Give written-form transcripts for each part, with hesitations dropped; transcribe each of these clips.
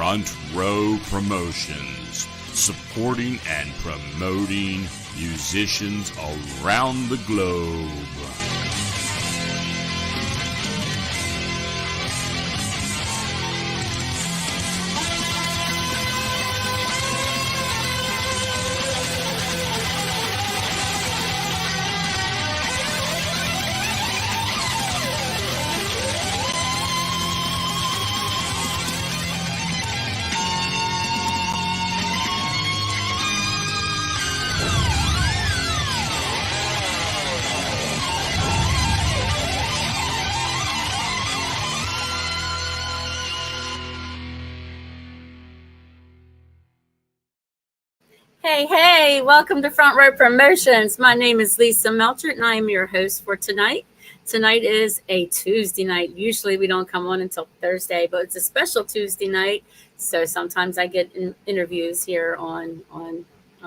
Front Row Promotions, supporting and promoting musicians around the globe. Hey, welcome to Front Row Promotions. My name is Lisa Melchert, and I am your host for tonight. Tonight is a Tuesday night. Usually we don't come on until Thursday, but it's a special Tuesday night, so sometimes I get interviews here on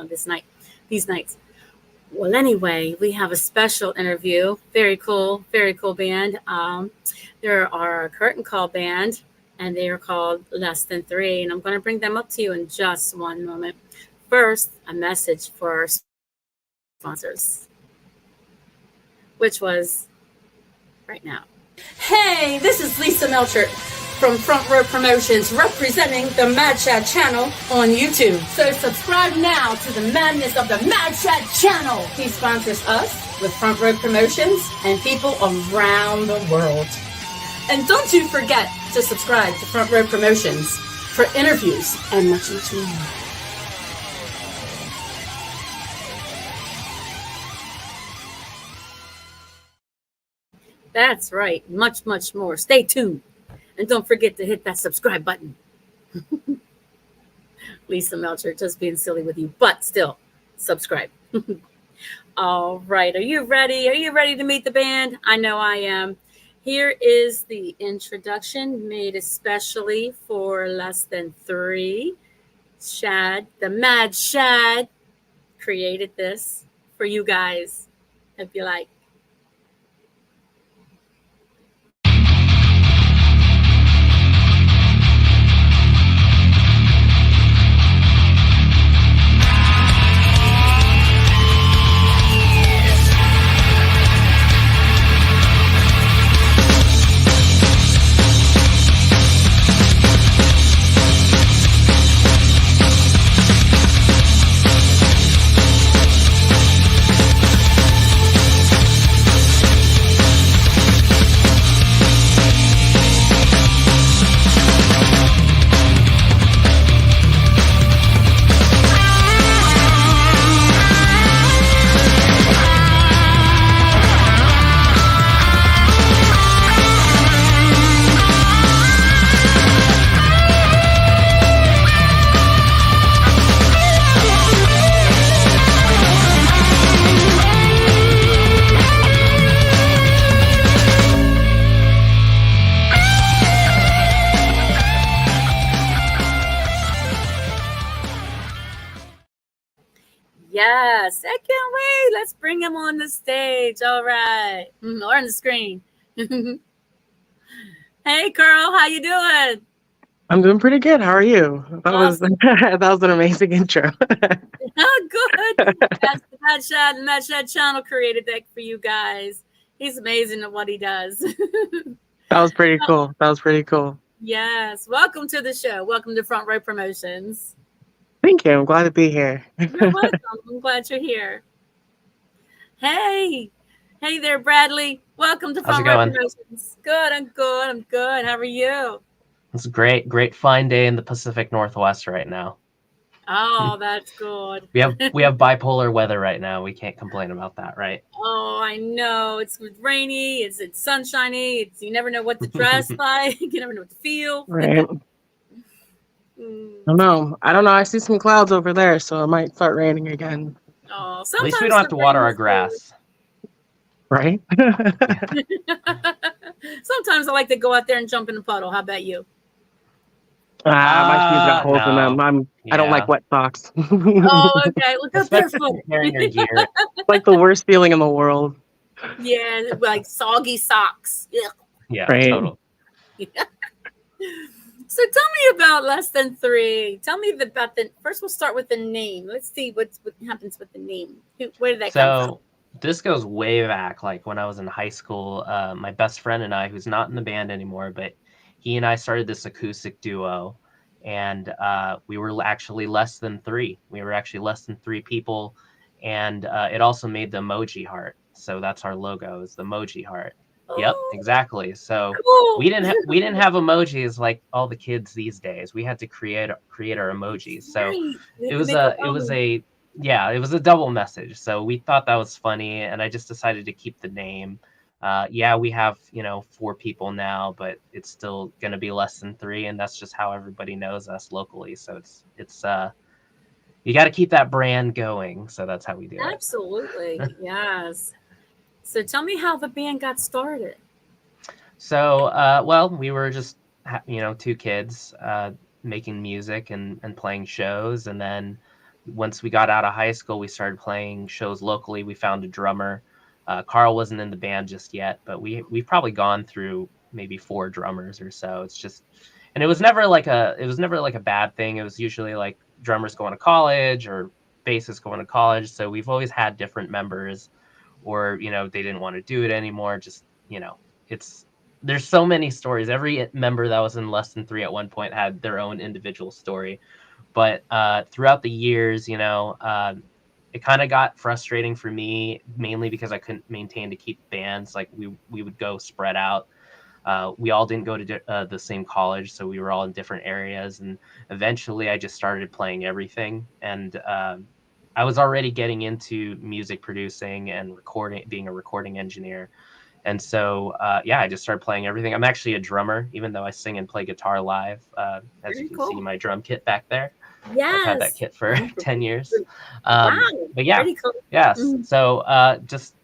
these nights. Well, anyway, we have a special interview. Very cool band. There are a curtain call band, and they are called Less Than Three, and I'm going to bring them up to you in just one moment. First, a message for our sponsors, which was right now. Hey, this is Lisa Melchert from Front Row Promotions, representing the Melchert channel on YouTube. So subscribe now to the madness of the Melchert channel. He sponsors us with Front Row Promotions and people around the world. And don't you forget to subscribe to Front Row Promotions for interviews and much, much more. That's right. Much, much more. Stay tuned. And don't forget to hit that subscribe button. Lisa Melchert, just being silly with you, but still, subscribe. All right. Are you ready? Are you ready to meet the band? I know I am. Here is the introduction made especially for Less Than Three. Shad, the Mad Shad, created this for you guys, if you like. Yes, I can't wait. Let's bring him on the stage. All right. Or on the screen. Hey, Carl, how you doing? I'm doing pretty good. How are you? That was an amazing intro. Oh, good. That's the Mad Shad channel created that for you guys. He's amazing at what he does. That was pretty cool. Yes. Welcome to the show. Welcome to Front Row Promotions. Thank you. I'm glad to be here. You're welcome. I'm glad you're here. Hey there, Bradley. Welcome to Front Row Promotions. Good. I'm good. How are you? It's a great fine day in the Pacific Northwest right now. Oh, that's good. We have bipolar weather right now. We can't complain about that, right? Oh, I know. It's rainy. It's sunshiny. You never know what to dress like. You never know what to feel. Right. I don't know. I see some clouds over there, so it might start raining again. Oh, at least we don't have to water our grass. Right? Sometimes I like to go out there and jump in a puddle. How about you? My shoes got holes in them. I don't like wet socks. Oh, okay. Look up barefoot. Carrying your gear. It's like the worst feeling in the world. Yeah, like soggy socks. Yeah, right. totally. Yeah. So tell me about Less Than Three. Tell me about the. First, we'll start with the name. Let's see what happens with the name. Where did that come from? So this goes way back, like when I was in high school. My best friend and I, who's not in the band anymore, but he and I started this acoustic duo, and we were actually less than three. We were actually less than three people, and it also made the emoji heart. So that's our logo, is the emoji heart. Yep, Oh, exactly. So cool. we didn't have emojis like all the kids these days. We had to create our emojis. So Right. it was a yeah, it was a double message. So we thought that was funny, and I just decided to keep the name. Yeah, we have 4 people now, but it's still going to be less than 3, and that's just how everybody knows us locally. So it's you got to keep that brand going. So that's how we do it. Absolutely, yes. So tell me how the band got started. So well, we were just 2 kids making music and playing shows, and then once we got out of high school, we started playing shows locally. We found a drummer. Carl wasn't in the band just yet, but we've probably gone through maybe 4 drummers or so. It's just, and it was never like a bad thing. It was usually like drummers going to college or bassists going to college. So we've always had different members, or they didn't want to do it anymore. Just there's so many stories. Every member that was in Less Than Three at one point had their own individual story. But throughout the years, it kind of got frustrating for me, mainly because I couldn't maintain to keep bands. Like we would go spread out. We all didn't go to the same college, so we were all in different areas. And eventually, I just started playing everything. And I was already getting into music producing and recording, being a recording engineer. And so, yeah, I just started playing everything. I'm actually a drummer, even though I sing and play guitar live. As Very you can cool. see my drum kit back there. Yes. I've had that kit for 10 years. Wow. But yeah, Pretty cool. yes. Mhm. So just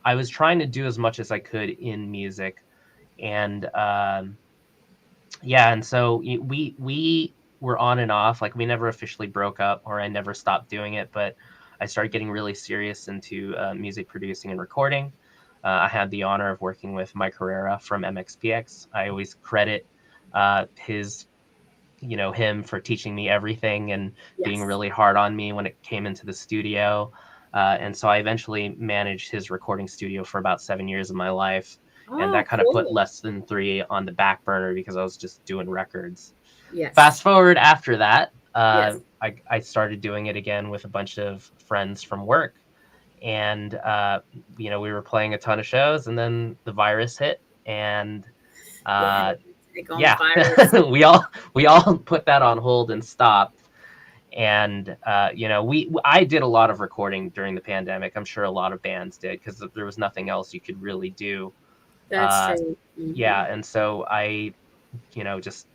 I was trying to do as much as I could in music. And yeah, and so we were on and off. Like we never officially broke up, or I never stopped doing it. But I started getting really serious into music producing and recording. I had the honor of working with Mike Herrera from MXPX. I always credit him for teaching me everything and being Yes. really hard on me when it came into the studio. And so I eventually managed his recording studio for about 7 years of my life. And Oh, that kind of put cool. Less Than Three on the back burner because I was just doing records. Yes. Fast forward after that, Yes. I started doing it again with a bunch of friends from work. And, we were playing a ton of shows, and then the virus hit. And Take on yeah, virus. we all put that on hold and stopped. And I did a lot of recording during the pandemic. I'm sure a lot of bands did, because there was nothing else you could really do. That's true. Mhm. Yeah, and so I just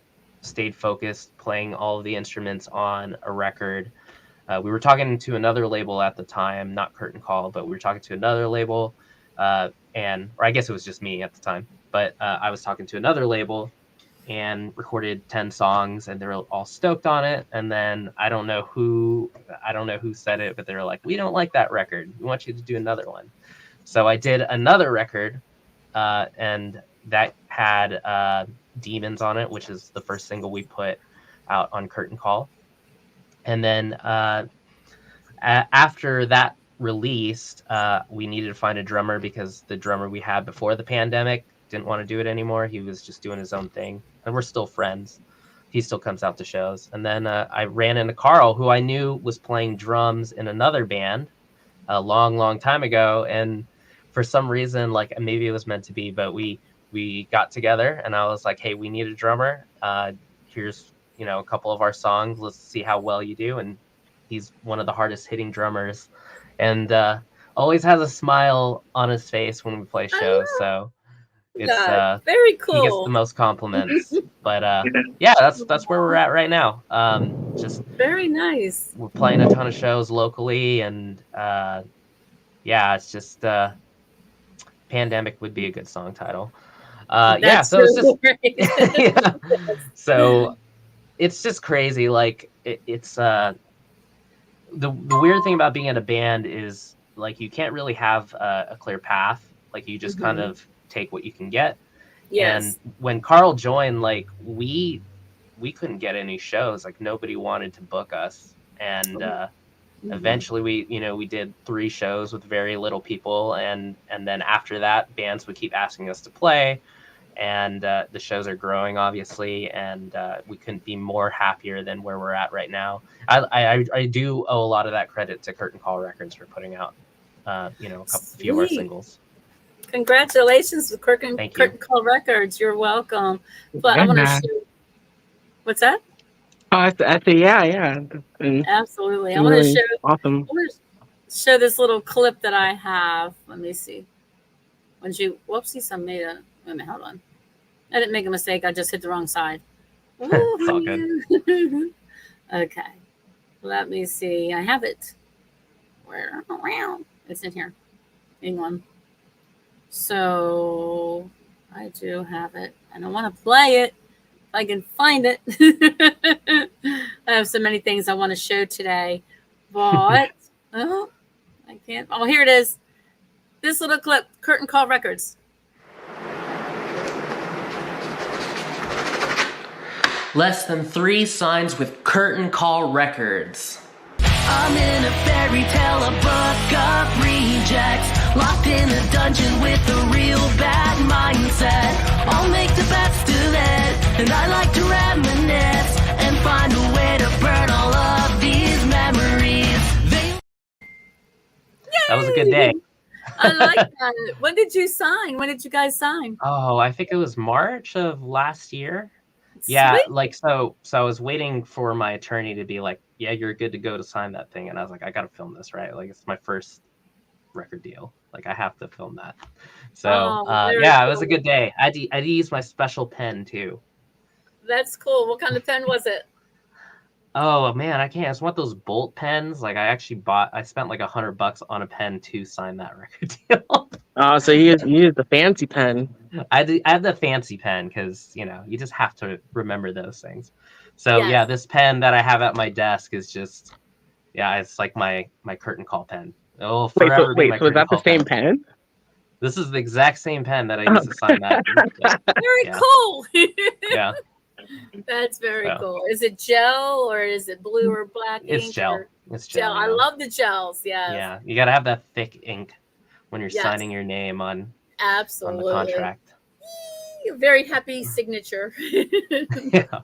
stayed focused, playing all of the instruments on a record. We were talking to another label at the time, not Curtain Call, but we were talking to another label, or I guess it was just me at the time. But I was talking to another label and recorded 10 songs, and they're all stoked on it. And then I don't know who said it, but they were like, "We don't like that record. We want you to do another one." So I did another record, and that had Demons on it, which is the first single we put out on Curtain Call. And then after that released, we needed to find a drummer, because the drummer we had before the pandemic didn't want to do it anymore. He was just doing his own thing, and we're still friends. He still comes out to shows. And then I ran into Carl, who I knew was playing drums in another band a long time ago. And for some reason, like maybe it was meant to be, but we got together, and I was like, "Hey, we need a drummer. Here's a couple of our songs. Let's see how well you do." And he's one of the hardest hitting drummers, and always has a smile on his face when we play shows. So it's very he gets cool. the most compliments. But yeah, that's where we're at right now. Just Very nice. we're playing a ton of shows locally, and yeah, it's just pandemic would be a good song title. Yeah, so it's just yeah. So it's just crazy. Like it's the weird thing about being in a band is, like, you can't really have a clear path. Like you just kind of take what you can get. Yes. And when Carl joined, like we we couldn't get any shows. Like nobody wanted to book us, and eventually we did 3 shows with very little people, and then after that, bands would keep asking us to play, and the shows are growing obviously, and we couldn't be more happier than where we're at right now. I do owe a lot of that credit to Curtain Call Records for putting out a few of our singles. Congratulations with Curtain Call Records. You're welcome. But I want to show. What's that? Oh, I say yeah. Absolutely. I want to show. Awesome. I want to show this little clip that I have. Let me see. Whoopsies! I made a. Wait a minute. Hold on. I didn't make a mistake. I just hit the wrong side. It's all good. Okay. Let me see. I have it. Where? It's in here. Hang on. So I do have it, and I want to play it if I can find it. I have so many things I want to show today, but I can't. Oh, here it is. This little clip, Curtain Call Records. Less than 3 signs with Curtain Call Records. I'm in a fairy tale, a book of rejects. Locked in a dungeon with a real bad mindset. I'll make the best of it, and I like to reminisce and find a way to burn all of these memories. That was a good day. I like that. When did you sign? When did you guys sign? Oh, I think it was March of last year. Yeah, Sweet. like so I was waiting for my attorney to be like, yeah, you're good to go to sign that thing. And I was like, I got to film this, right? Like, it's my first record deal. Like, I have to film that. So, yeah, cool. It was a good day. I had to use my special pen, too. That's cool. What kind of pen was it? Oh, man, I can't. It's one of those Bolt pens. Like, I spent like $100 on a pen to sign that record deal. Oh, so you used the fancy pen. I have the fancy pen because, you just have to remember those things. So yes. Yeah, this pen that I have at my desk is just, it's like my curtain call pen. Oh, forever. Wait, so is that the same pen? This is the exact same pen that I used to sign that. Very cool. Yeah. That's very cool. Is it gel or is it blue or black ink? It's gel. It's gel. I love the gels. Yes. Yeah, you got to have that thick ink when you're signing your name on the contract. Very happy signature. Yeah.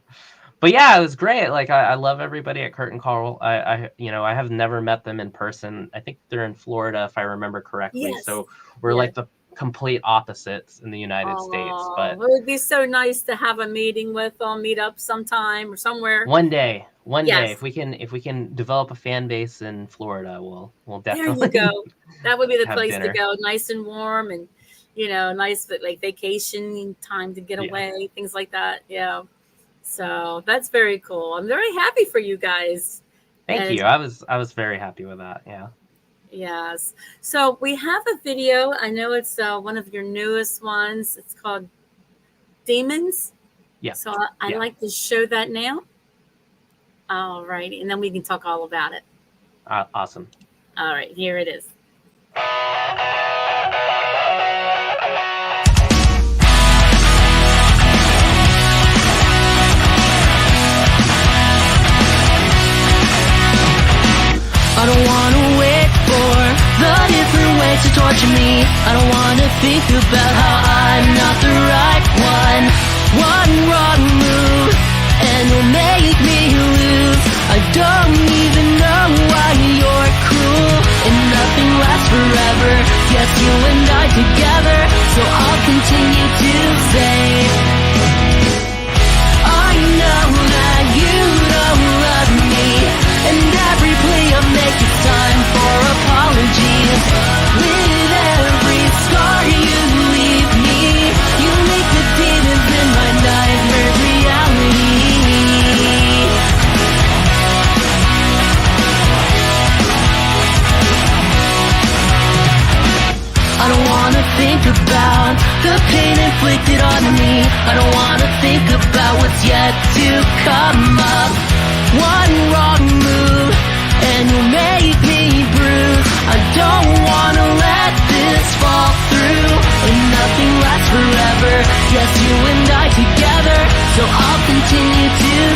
But yeah, it was great. Like I love everybody at Curtain Call. I have never met them in person. I think they're in Florida, if I remember correctly. Yes. So we're like the complete opposites in the United States. But it would be so nice to have a meeting with them, meet up sometime or somewhere. One day, if we can develop a fan base in Florida, we'll definitely. There you go. That would be the place dinner. to go. Nice and warm, and nice like vacation time to get away, things like that. Yeah. So that's very cool. I'm very happy for you guys. Thank you. I was very happy with that. Yeah. Yes. So we have a video. I know it's one of your newest ones. It's called Demons. Yeah. So I'd like to show that now. All righty. And then we can talk all about it. Awesome. All right. Here it is. I don't wanna wait for the different ways to torture me. I don't wanna think about how I'm not the right one. One wrong move and you'll make me lose. I don't even know why you're cruel, and nothing lasts forever. Yes, you and I together, so I'll continue to say I know that you don't love me, and every plea I make it's time for apologies. With every scar you leave me, you make the demons in my nightmare reality. I don't wanna think about the pain inflicted on me. I don't wanna think about what's yet to come up. One wrong move and you'll make me bruise. I don't wanna let this fall through, and nothing lasts forever. Yes, you and I together, so I'll continue to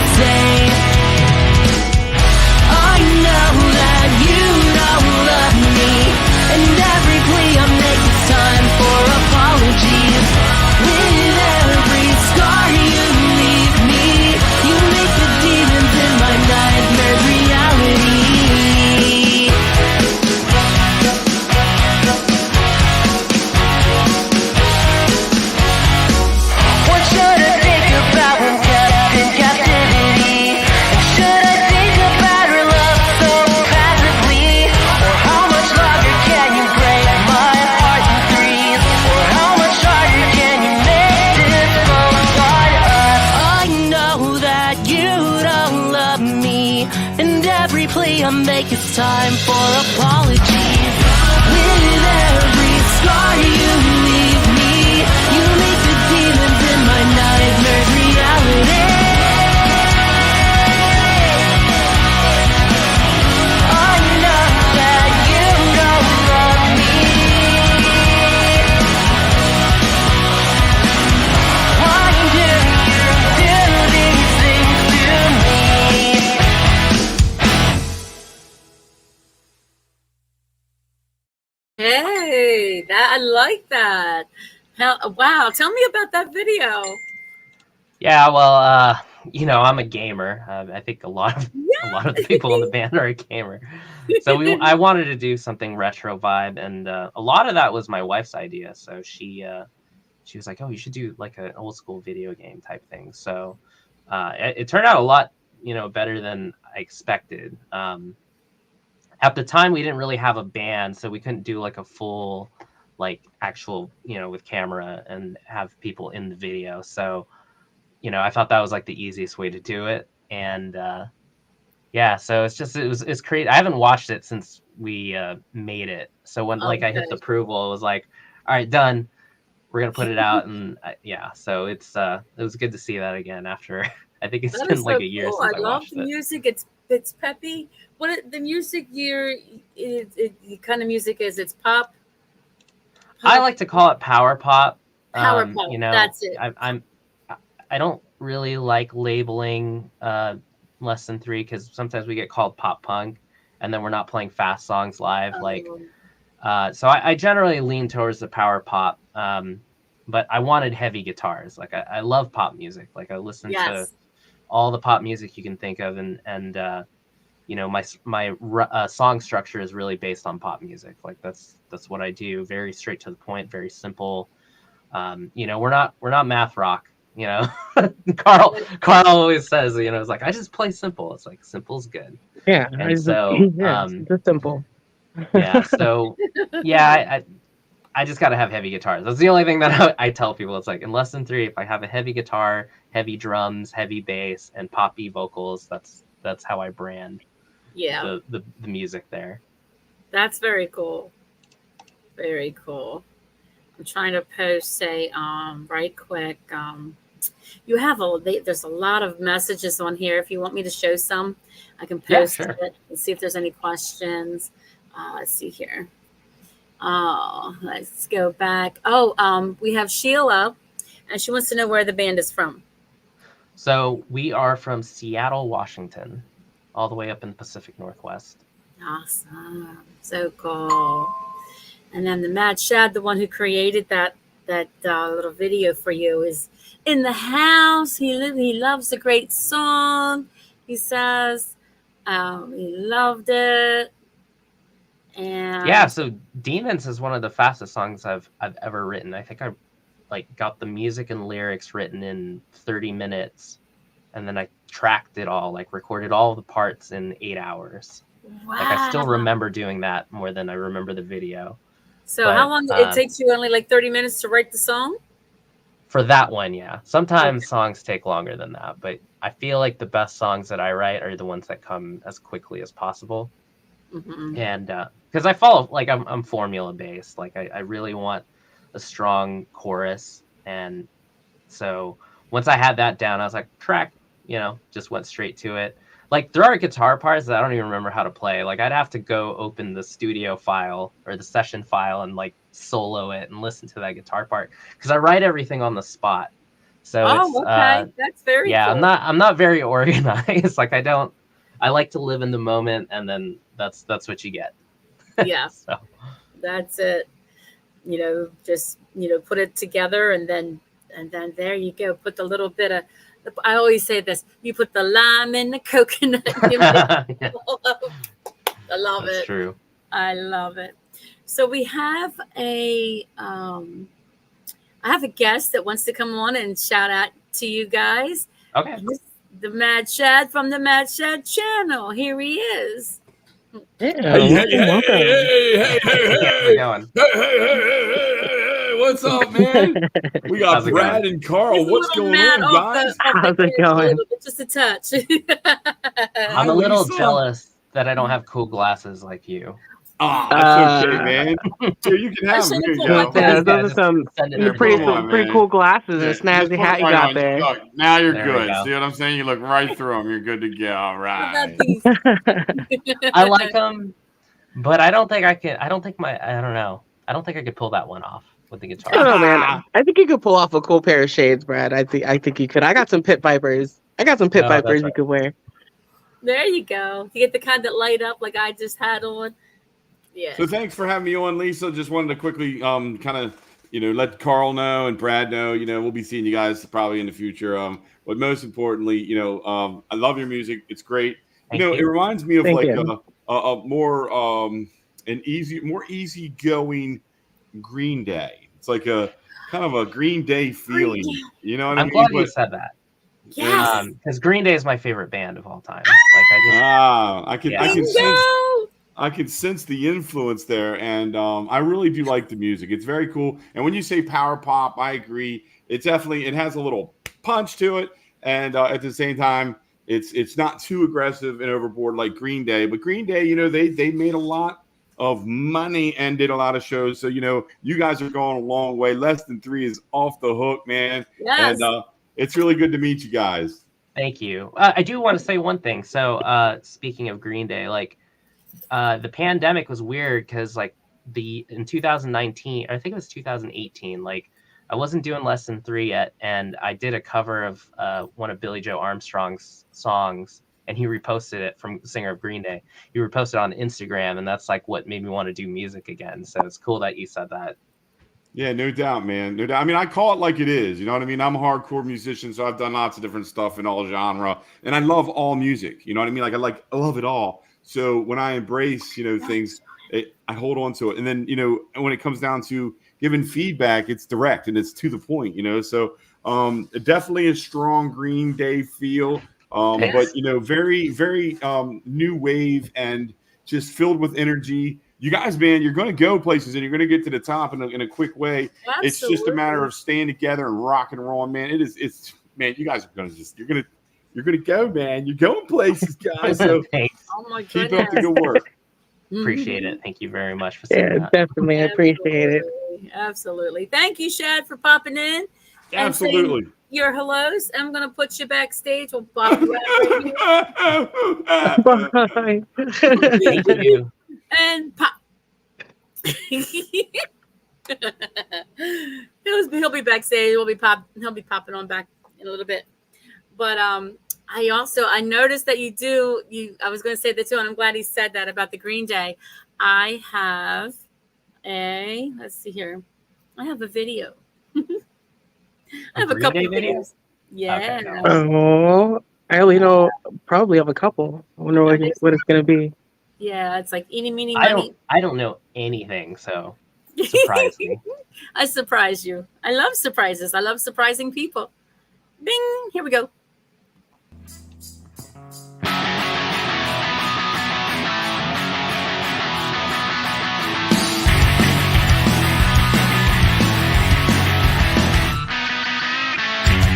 play on make it's time for apologies. With every scar you leave me, you make the demons in my nightmare reality. I know that you don't love me. Why do you do these things to me? Hey, that I like that. Wow, tell me about that video. Yeah, well, you know, I'm a gamer. I think a lot of the people in the band are a gamer. So I wanted to do something retro vibe, and a lot of that was my wife's idea. So she was like, "Oh, you should do like an old school video game type thing." So it turned out a lot, you know, better than I expected. At the time, we didn't really have a band, so we couldn't do like a full, like actual, you know, with camera and have people in the video. So, you know, I thought that was like the easiest way to do it. And yeah, so it's crazy. I haven't watched it since we made it. So when like I hit the approval, it was like, all right, done. We're gonna put it out, and yeah. So it was good to see that again after I think it's been like a year since I love watched the it. music. It's peppy. The music the kind of music is? It's pop. I like to call it power pop. Power pop. You know, That's it. I don't really like labeling Less Than Three, because sometimes we get called pop punk, and then we're not playing fast songs live. So I generally lean towards the power pop. But I wanted heavy guitars. Like I love pop music. Like I listen to all the pop music you can think of, and you know, my song structure is really based on pop music. Like that's what I do. Very straight to the point, very simple. You know, we're not math rock. You know, Carl always says, you know, it's like, I just play simple. It's like, simple's good. Yeah. And so just simple. Yeah. So yeah, I just got to have heavy guitars. That's the only thing that I tell people. It's like, in Less Than Three, if I have a heavy guitar, heavy drums, heavy bass, and poppy vocals, that's how I brand the music there. That's very cool. Very cool. I'm trying to post right quick. You have there's a lot of messages on here. If you want me to show some, I can post it and see if there's any questions. Let's see here. Oh, let's go back. We have Sheila, and she wants to know where the band is from. So we are from Seattle, Washington, all the way up in the Pacific Northwest. Awesome. So cool. And then the Mad Shad, the one who created that little video for you, is in the house. He loves a great song. He says he loved it. And yeah, so Demons is one of the fastest songs I've ever written. I think I got the music and lyrics written in 30 minutes, and then I tracked it all, recorded all the parts in 8 hours. Wow. I still remember doing that more than I remember the video. So how long it takes you? Only 30 minutes to write the song? For that one, yeah. Sometimes songs take longer than that, but I feel like the best songs that I write are the ones that come as quickly as possible. Mm-hmm. And because I follow, I'm formula based. I really want a strong chorus, and so once I had that down, I was like, track, just went straight to it. There are guitar parts that I don't even remember how to play. I'd have to go open the studio file or the session file and solo it and listen to that guitar part, because I write everything on the spot. So okay, that's very cool. I'm not very organized. I like to live in the moment, and then that's what you get. Yeah. So that's it. Just put it together, and then there you go. Put the little bit of, I always say this, you put the lime in the coconut. Yeah. I love That's it. True. I love it. So we have I have a guest that wants to come on and shout out to you guys. Okay. The Mad Shad from the Mad Shad channel. Here he is. Yeah, Hey, Going. what's up, man? We got Brad and Carl. He's What's going on, guys? How's it going? Just a touch. I'm a little jealous that I don't have cool glasses like you. Oh, that's okay, man. Dude, you can have them. Here you go. Yeah, those are some pretty cool glasses and snazzy hat you got there. Look, now you're There we good. go. See what I'm saying? You look right through them. You're good to go. All What about right. these? I like them, but I don't think I can. I don't think I could pull that one off with the guitar. I don't know, man. I think you could pull off a cool pair of shades, Brad. I think you could. I got some Pit Vipers. You could wear. There you go. You get the kind that light up like I just had on. Yeah. So thanks for having me on, Lisa. Just wanted to quickly kind of let Carl know and Brad know. We'll be seeing you guys probably in the future. But most importantly, I love your music. It's great. Thank you. It reminds me of Thank like you. a more more easygoing Green Day. It's like a kind of a Green Day feeling. You know what I I'm mean? glad you said that. Yes. Because Green Day is my favorite band of all time. Like I can sense the influence there, and I really do like the music. It's very cool. And when you say power pop, I agree. It has a little punch to it, and at the same time, it's not too aggressive and overboard like Green Day. But Green Day, they made a lot of money and did a lot of shows. So you guys are going a long way. Less Than 3 is off the hook, man. Yes. And it's really good to meet you guys. Thank you. I do want to say one thing. So speaking of Green Day, the pandemic was weird because in 2019, I think it was 2018, I wasn't doing Less Than 3 yet, and I did a cover of one of Billy Joe Armstrong's songs, and he reposted it from the singer of Green Day. He reposted it on Instagram, and that's what made me want to do music again. So it's cool that you said that. Yeah, no doubt, man. No doubt. I mean, I call it like it is. You know what I mean? I'm a hardcore musician, so I've done lots of different stuff in all genre, and I love all music. You know what I mean? I love it all. So when I embrace, things, I hold on to it. And then, when it comes down to giving feedback, it's direct and it's to the point, So definitely a strong Green Day feel, but, very, very new wave and just filled with energy. You guys, man, you're going to go places and you're going to get to the top in a quick way. Absolutely. It's just a matter of staying together and rock and rolling, man. Man, you guys are going to you're going to go, man. You're going places, guys. So Thanks. Oh my keep goodness. up the good work. Appreciate it. Thank you very much for saying Yeah, that. definitely. I appreciate it. Absolutely. Thank you, Shad, for popping in. and saying Absolutely. your hellos. I'm going to put you backstage. We'll pop you out right here. Bye. Thank you. And pop. He'll be backstage. He'll be popping on back in a little bit. But I noticed that I was going to say that too, and I'm glad he said that about the Green Day. I have let's see here. I have a video. I have a couple of videos. Yeah. Okay. Oh, I only know probably of a couple. I wonder what it's going to be. Yeah, it's like eeny, meeny, miny. I don't know anything, so surprise me. I surprise you. I love surprises. I love surprising people. Bing! Here we go.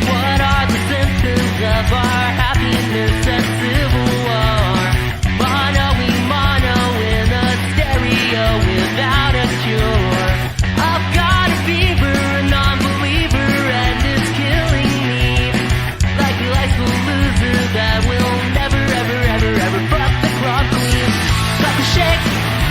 What are the symptoms of our happiness and civil war? Mono in a stereo without a cure. I've got a fever, a non-believer, and it's killing me. Like a lifeless loser that will never, ever, ever, ever fuck the club queen. Like a shake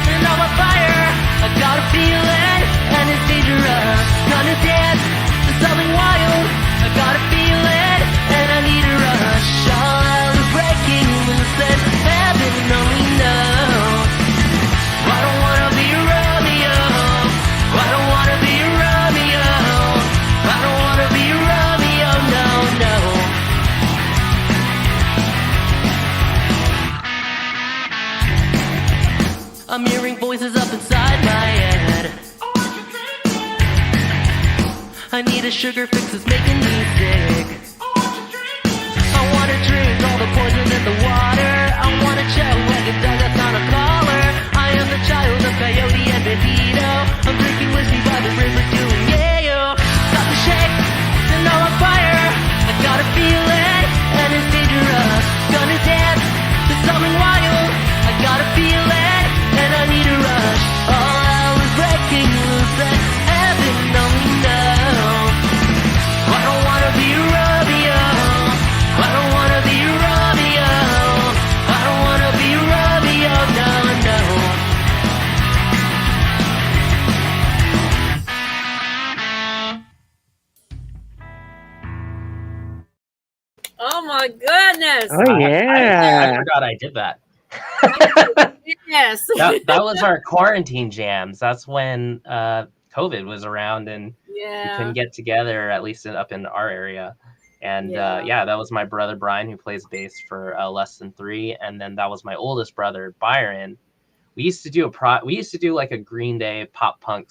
and I'm on fire. I got a feeling and it's dangerous. Gonna dance to something wild. I got a feeling and I need a rush. All hell is breaking loose and heaven only knows. I don't wanna be a Romeo. I don't wanna be a Romeo. I don't wanna be a Romeo, no, no. I'm hearing voices up inside my head. I need a sugar fix that's making me sick. I wanna drink all the poison in the water. I wanna choke like a dog that's on a collar. I am the child of Coyote and Bandito. I'm drinking whiskey by the river doing yayo. Got the shake and I'm on fire. I got a feeling and it's dangerous. Gonna dance to something wild. I Gotta feel it, and I need a rush. All hell is breaking loose, and heaven only knows. I don't wanna be Romeo. I don't wanna be Romeo. I don't wanna be Romeo, no, no. Oh my goodness. Oh I yeah. forgot I did that. Yes. that was our quarantine jams. That's when COVID was around and we couldn't Yeah. get together, at least up in our area. And Yeah. that was my brother Brian, who plays bass for Less Than Three, and then that was my oldest brother Byron. We used to do like a Green Day pop punk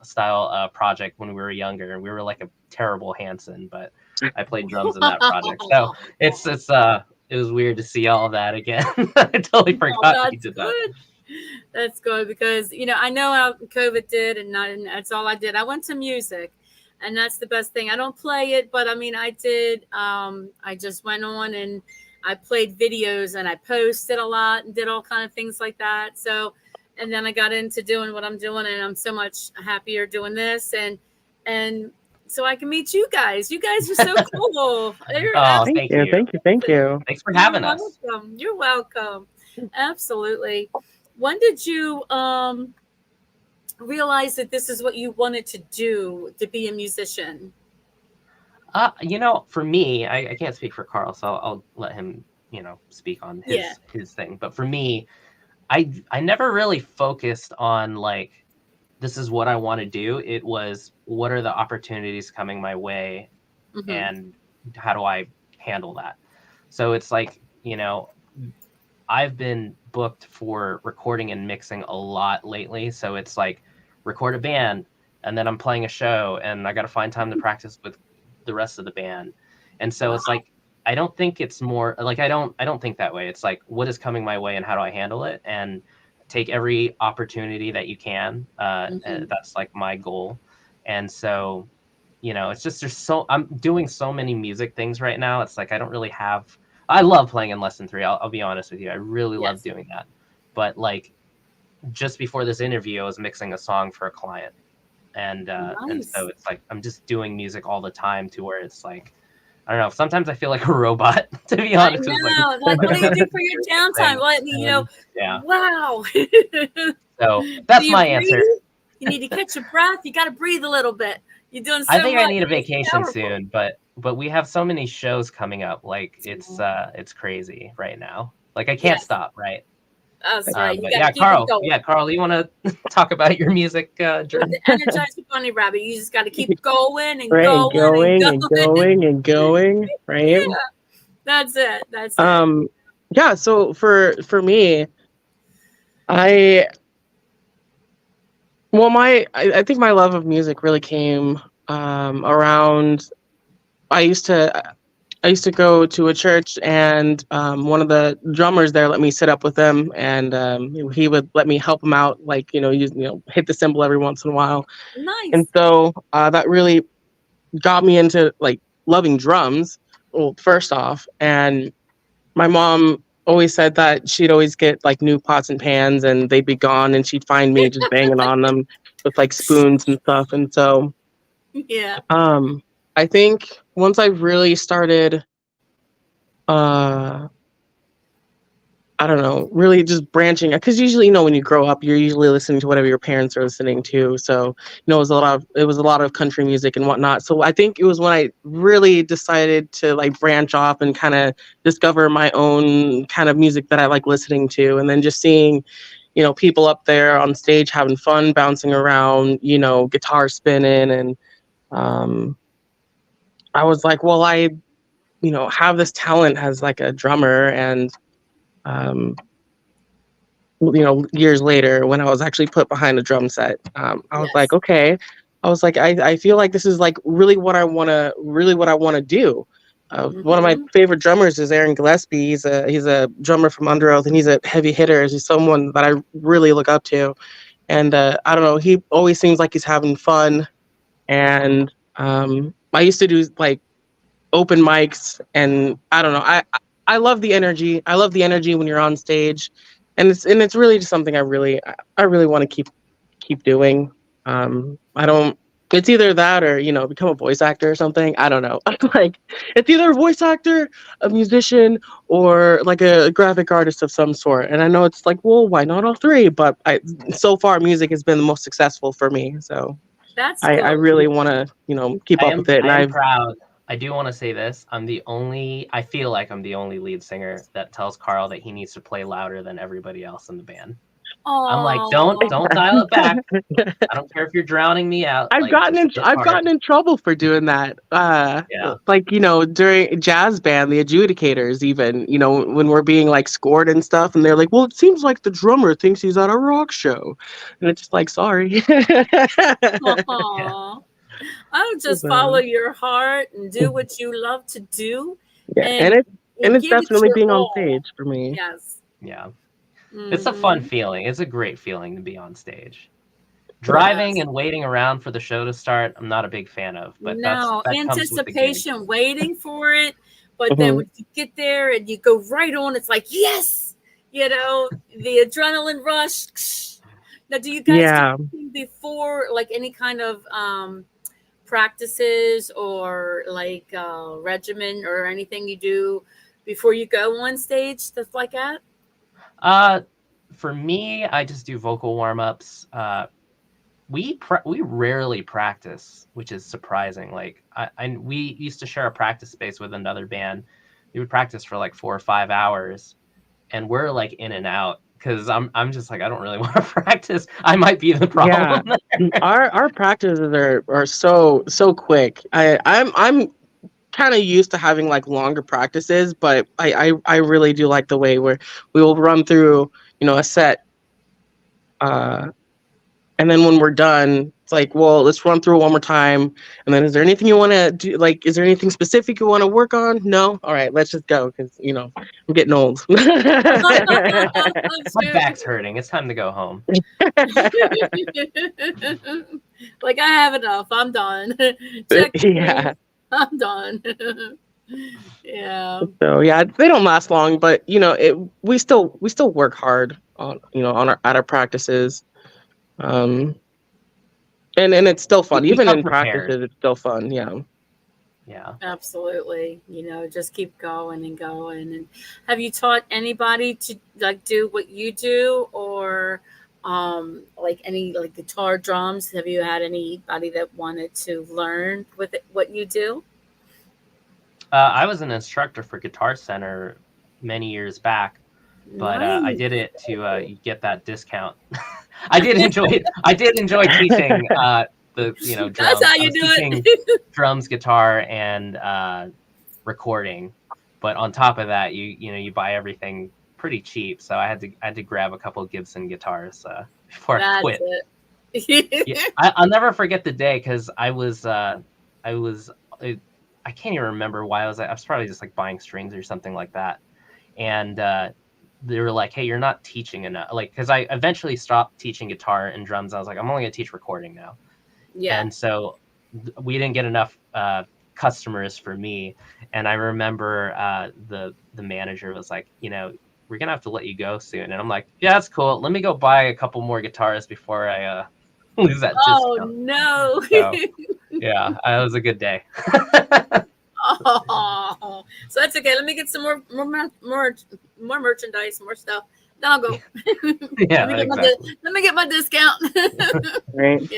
style project when we were younger, and we were like a terrible Hanson, but I played drums in that project. So it was weird to see all of that again. I totally Oh, forgot we that's did that. good. That's good because I know how COVID did, and that's all I did. I went to music, and that's the best thing. I don't play it, but I mean, I did. I just went on and I played videos, and I posted a lot and did all kind of things like that. So, and then I got into doing what I'm doing, and I'm so much happier doing this, and so I can meet you guys. You guys are so cool. You're Oh, Thank you. Thank you. Thank you. Thanks for having us. welcome. You're welcome. Absolutely. When did you realize that this is what you wanted to do, to be a musician? For me, I can't speak for Carl, so I'll let him, speak on his thing. But for me, I never really focused on like, this is what I want to do. It was, what are the opportunities coming my way, Mhm. and how do I handle that? So it's like, I've been booked for recording and mixing a lot lately. So it's like, record a band, and then I'm playing a show, and I got to find time to practice with the rest of the band. And so it's like, I don't think it's more like, I don't think that way. It's like, what is coming my way and how do I handle it, and take every opportunity that you can. And that's like my goal. And so, it's just, I'm doing so many music things right now. It's like, I love playing in Less Than Three. I'll be honest with you. I really love doing that. But like, just before this interview, I was mixing a song for a client. And so it's like, I'm just doing music all the time, to where it's like, I don't know. Sometimes I feel like a robot, to be honest. I know. Like, what do you do for your downtime? Let me, Yeah. Wow. So that's Do you my breathe? answer. You need to catch your breath. You got to breathe a little bit. You're doing so I think I much. need a It's vacation powerful. soon, but we have so many shows coming up. Like, it's crazy right now. Like, I can't stop, right? That's right. But You yeah, got to keep Carl. it going. Yeah, Carl, you want to talk about your music journey? The Energized Bunny Rabbit. You just got to keep going and Right, and going going and going and going. Right. Yeah, that's it. That's it. Yeah. So for me, I think my love of music really came around. I used to go to a church, and one of the drummers there let me sit up with him, and he would let me help him out, like hit the cymbal every once in a while. Nice. And so that really got me into like loving drums. Well, first off, and my mom always said that she'd always get like new pots and pans, and they'd be gone, and she'd find me just banging on them with like spoons and stuff. And so Yeah. I think once I really started I don't know, really just branching, because usually, when you grow up, you're usually listening to whatever your parents are listening to. So, it was a lot of country music and whatnot. So I think it was when I really decided to like branch off and kind of discover my own kind of music that I like listening to. And then just seeing, people up there on stage having fun, bouncing around, guitar spinning. And I was like, well, I, have this talent as like a drummer. And years later, when I was actually put behind a drum set, I was like, okay. I was like, I feel like this is like really what I want to do. One of my favorite drummers is Aaron Gillespie. He's a drummer from Under Oath, and he's a heavy hitter. He's someone that I really look up to. And I don't know, he always seems like he's having fun. And I used to do like open mics, and I don't know, I love the energy. I love the energy when you're on stage. and it's really just something I really want to keep doing. I don't. It's either that or become a voice actor or something. I don't know. Like it's either a voice actor, a musician, or like a graphic artist of some sort. And I know it's like, well, why not all three? But so far, music has been the most successful for me. So That's I cool. really want to keep up with it. And I am I've proud. I do want to say this. I feel like I'm the only lead singer that tells Carl that he needs to play louder than everybody else in the band. I'm like, don't dial it back. I don't care if you're drowning me out. I've Like, gotten just hit hard. gotten in trouble for doing that. Yeah. Like, during jazz band, the adjudicators even, when we're being like scored and stuff, and they're like, well, it seems like the drummer thinks he's at a rock show. And it's just like, sorry. Aw. I would just follow your heart and do what you love to do. Yeah. And it's give it definitely your being on all. stage for me. Yes. Yeah. It's a fun feeling. It's a great feeling to be on stage. Driving and waiting around for the show to start, I'm not a big fan of. But that comes with the gig. Anticipation, waiting for it. But then when you get there and you go right on, it's like, yes, the adrenaline rush. Now, do you guys do anything before, like any kind of practices or like regimen or anything you do before you go on stage, stuff like that? For me, I just do vocal warm-ups. We rarely practice, which is surprising. Like we used to share a practice space with another band. We would practice for like 4 or 5 hours, and we're like in and out because I'm just like, I don't really want to practice. I might be the problem. Yeah. Our practices are so quick. I'm kind of used to having like longer practices, but I really do like the way where we will run through a set, and then when we're done, it's like, well, let's run through it one more time. And then, is there anything you want to do? Like, is there anything specific you want to work on? No? All right, let's just go because, I'm getting old. My back's hurting. It's time to go home. Like, I have enough. I'm done. Yeah. I'm done. Yeah. So, yeah, they don't last long, but, we still work hard on, at our practices. And it's still fun. Even in practices, it's still fun. Yeah. Yeah. Absolutely. Just keep going and going. And have you taught anybody to like do what you do, or like any like guitar, drums? Have you had anybody that wanted to learn with it, what you do? I was an instructor for Guitar Center many years back, but I did it to get that discount. I did enjoy teaching the drums. That's how you do it. Drums, guitar, and recording. But on top of that, you buy everything pretty cheap. So I had to grab a couple of Gibson guitars before I quit. Yeah, I'll never forget the day because I can't even remember why I was probably just like buying strings or something like that, and they were like, hey, you're not teaching enough. Like, because I eventually stopped teaching guitar and drums. I was like, I'm only gonna teach recording now. Yeah. And so we didn't get enough customers for me. And I remember the manager was like, we're gonna have to let you go soon. And I'm like, yeah, that's cool. Let me go buy a couple more guitars before I lose that discount. Oh no. So, yeah, it was a good day. Oh, so that's okay. Let me get some more merchandise, more stuff. Then I'll go. Yeah, let me get my discount. Right.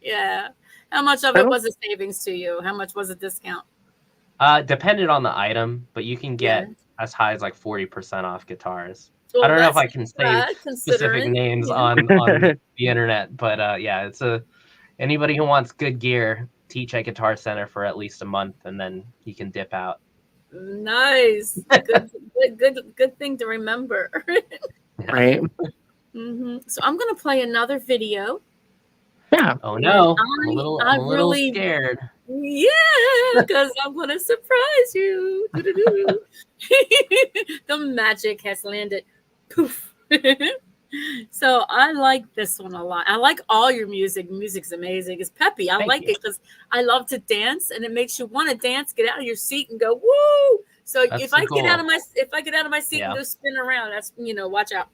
Yeah. How much of it was a savings to you? How much was a discount? Depended on the item, but you can get as high as like 40% off guitars. Well, I don't know if I can say specific names on the internet, but yeah, it's anybody who wants good gear, teach at Guitar Center for at least a month, and then you can dip out. Nice. Good thing to remember. Right. Mm-hmm. So I'm gonna play another video. Yeah. Oh no, I'm a little scared. Yeah, because I'm gonna surprise you. The magic has landed. Poof. So I like this one a lot. I like all your music. Music's amazing. It's peppy. I like it because I love to dance, and it makes you want to dance, get out of your seat, and go woo. So That's if I so get out cool. of my seat Yeah. and go spin around, that's watch out.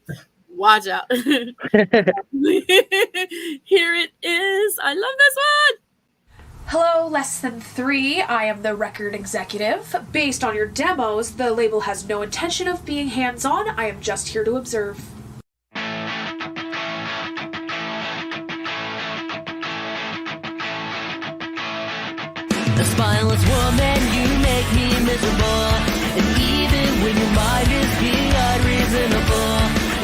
Watch out. Here it is. I love this one. Hello, Less Than 3. I am the record executive. Based on your demos, the label has no intention of being hands-on. I am just here to observe. A spineless woman, you make me miserable. And even when your mind is being unreasonable,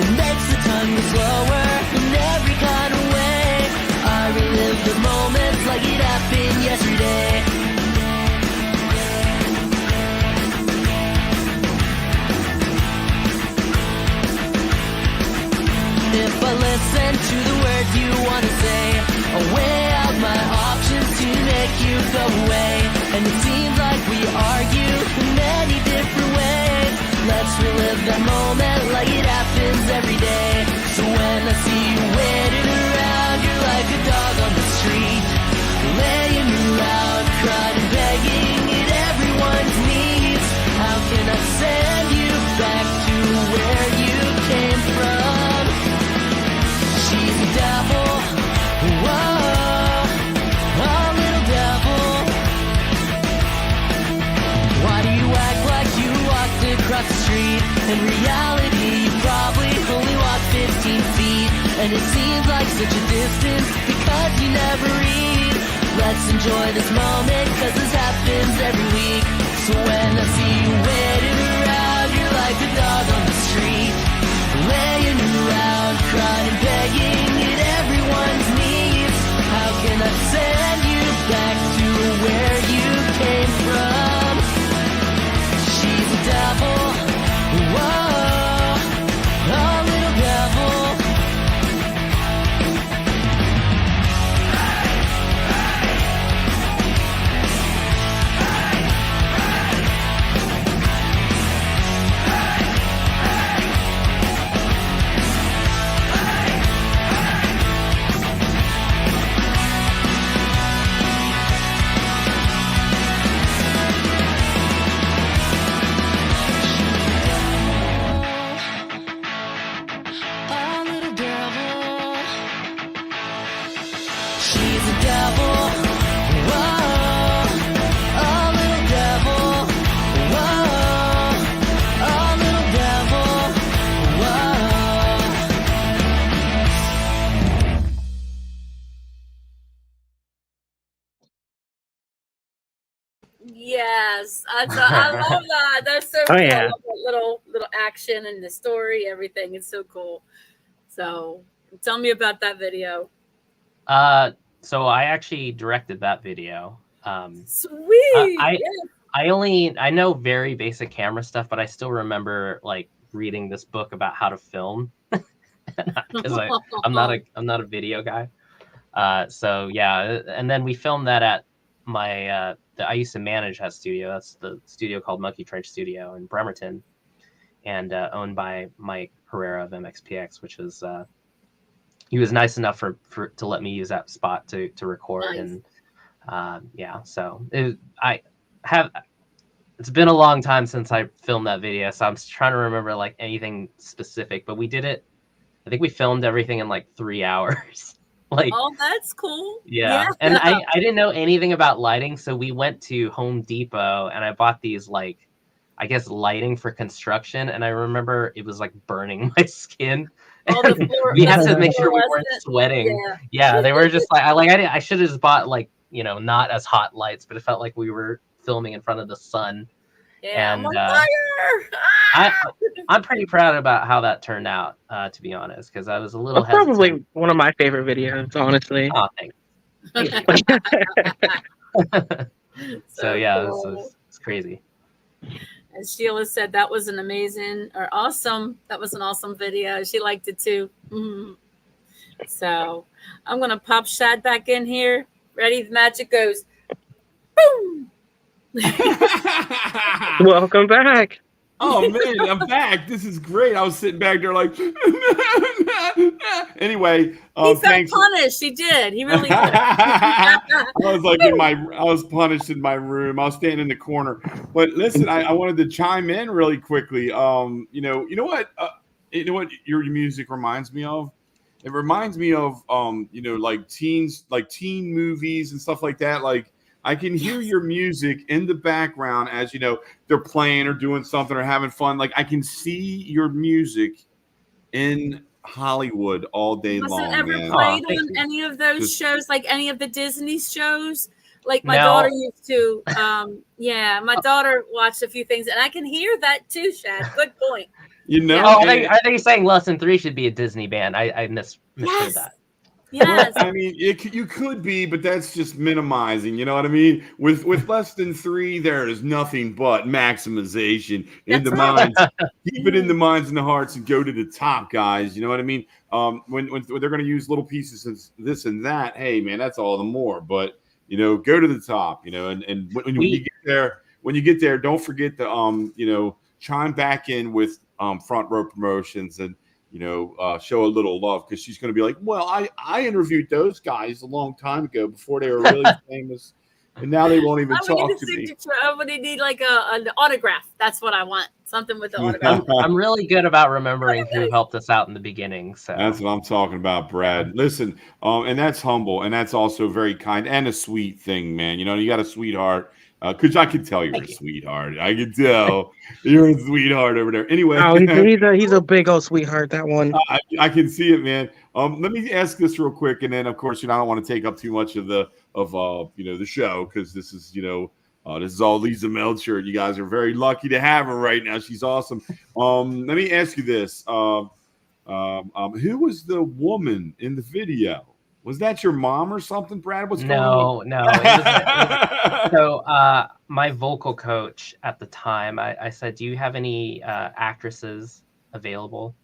it makes the time move slower in every kind of way. I relive the moments like it happened yesterday. If I listen to the words you want to say, I'll weigh out my options to make you go away. And it seems like we argue in many different ways. Let's relive that moment like it happens every day. So when I see you waiting around, you're like a dog on the street, laying around, crying and begging at everyone's knees. How can I send you back to where you came from? She's a devil, whoa, a little devil. Why do you act like you walked across the street? In reality, you probably only walked 15 feet. And it seems like such a distance because you never read. Let's enjoy this moment, cause this happens every week. So when I see you waiting around, you're like a dog on the street, laying around, crying and begging at everyone's knees. How can I send you back to where you came from? She's a devil, whoa, a little devil. A little devil. She's a devil. Whoa. A little devil. Whoa. A little devil. Whoa. Yes, I love that. That's so Oh, cool. I yeah. love that little action and the story, everything. It's so cool. So tell me about that video. So I actually directed that video. Sweet. I Yeah. I know very basic camera stuff, but I still remember like reading this book about how to film because I'm not a video guy. So yeah, and then we filmed that at my I used to manage that studio. That's the studio called Monkey Trench Studio in Bremerton, and owned by Mike Herrera of MXPX, which is he was nice enough to let me use that spot to record. Nice. And yeah, so it's been a long time since I filmed that video, so I'm trying to remember like anything specific, but we did it. I think we filmed everything in like 3 hours. Like, Oh, that's cool. yeah. And I didn't know anything about lighting, so we went to Home Depot and I bought these like, I guess, lighting for construction, and I remember it was like burning my skin. Oh, the floor, We had to the make sure we weren't fluorescent. sweating. Yeah. Yeah, they were just like I should have just bought like, you know, not as hot lights, but it felt like we were filming in front of the sun. Yeah. And, I'm on fire. I'm pretty proud about how that turned out, to be honest, because I was a little That's probably hesitant. one of my favorite videos, honestly. Oh, thanks. So yeah, cool. it's crazy. And Sheila said that was an amazing or awesome. That was an awesome video. She liked it too. Mhm. So I'm gonna pop Shad back in here. Ready? The magic goes. Boom. Welcome back. Oh man, I'm back. This is great. I was sitting back there like anyway, He felt thanks. punished. He did. He really did. I was like I was punished in my room. I was standing in the corner. But listen, I wanted to chime in really quickly. You know what? You know what your music reminds me of? It reminds me of you know, like teen movies and stuff like that. Like I can hear your music in the background as, you know, they're playing or doing something or having fun. Like I can see your music in Hollywood all day Was long. it ever Man. played thank on you. any of those Just- shows, like any of the Disney shows? Like my No. daughter used to. Yeah, my daughter watched a few things, and I can hear that too, Shad. Good point. You know, Oh, and- are they saying Lesson 3 should be a Disney band? I misheard Yes. that. Yes. Well, I mean, you could be, but that's just minimizing. You know what I mean? With less than 3, there is nothing but maximization in the That's right. minds. Keep it in the minds and the hearts, and go to the top, guys. You know what I mean? When they're going to use little pieces of this and that, hey man, that's all the more. But you know, go to the top. You know, and when you get there, don't forget to you know, chime back in with Front Row Promotions and, you know, show a little love, because she's going to be like, well, I interviewed those guys a long time ago before they were really famous, and now they won't even I'm gonna talk need a to me. signature. I'm gonna need like an autograph. That's what I want. Something with the autograph. I'm really good about remembering who helped us out in the beginning. So That's what I'm talking about, Brad. Listen, and that's humble, and that's also very kind and a sweet thing, man. You know, you got a sweetheart. Because I could tell you're a sweetheart. I could tell you're a sweetheart over there. Anyway, Oh, he's a big old sweetheart. That one. I can see it, man. Let me ask this real quick, and then of course, you know, I don't want to take up too much of you know, the show, because this is, you know, this is all Lisa Melchert. You guys are very lucky to have her right now. She's awesome. Let me ask you this: who was the woman in the video? Was that your mom or something, Brad? What's going on? No. So my vocal coach at the time, I said, do you have any actresses available?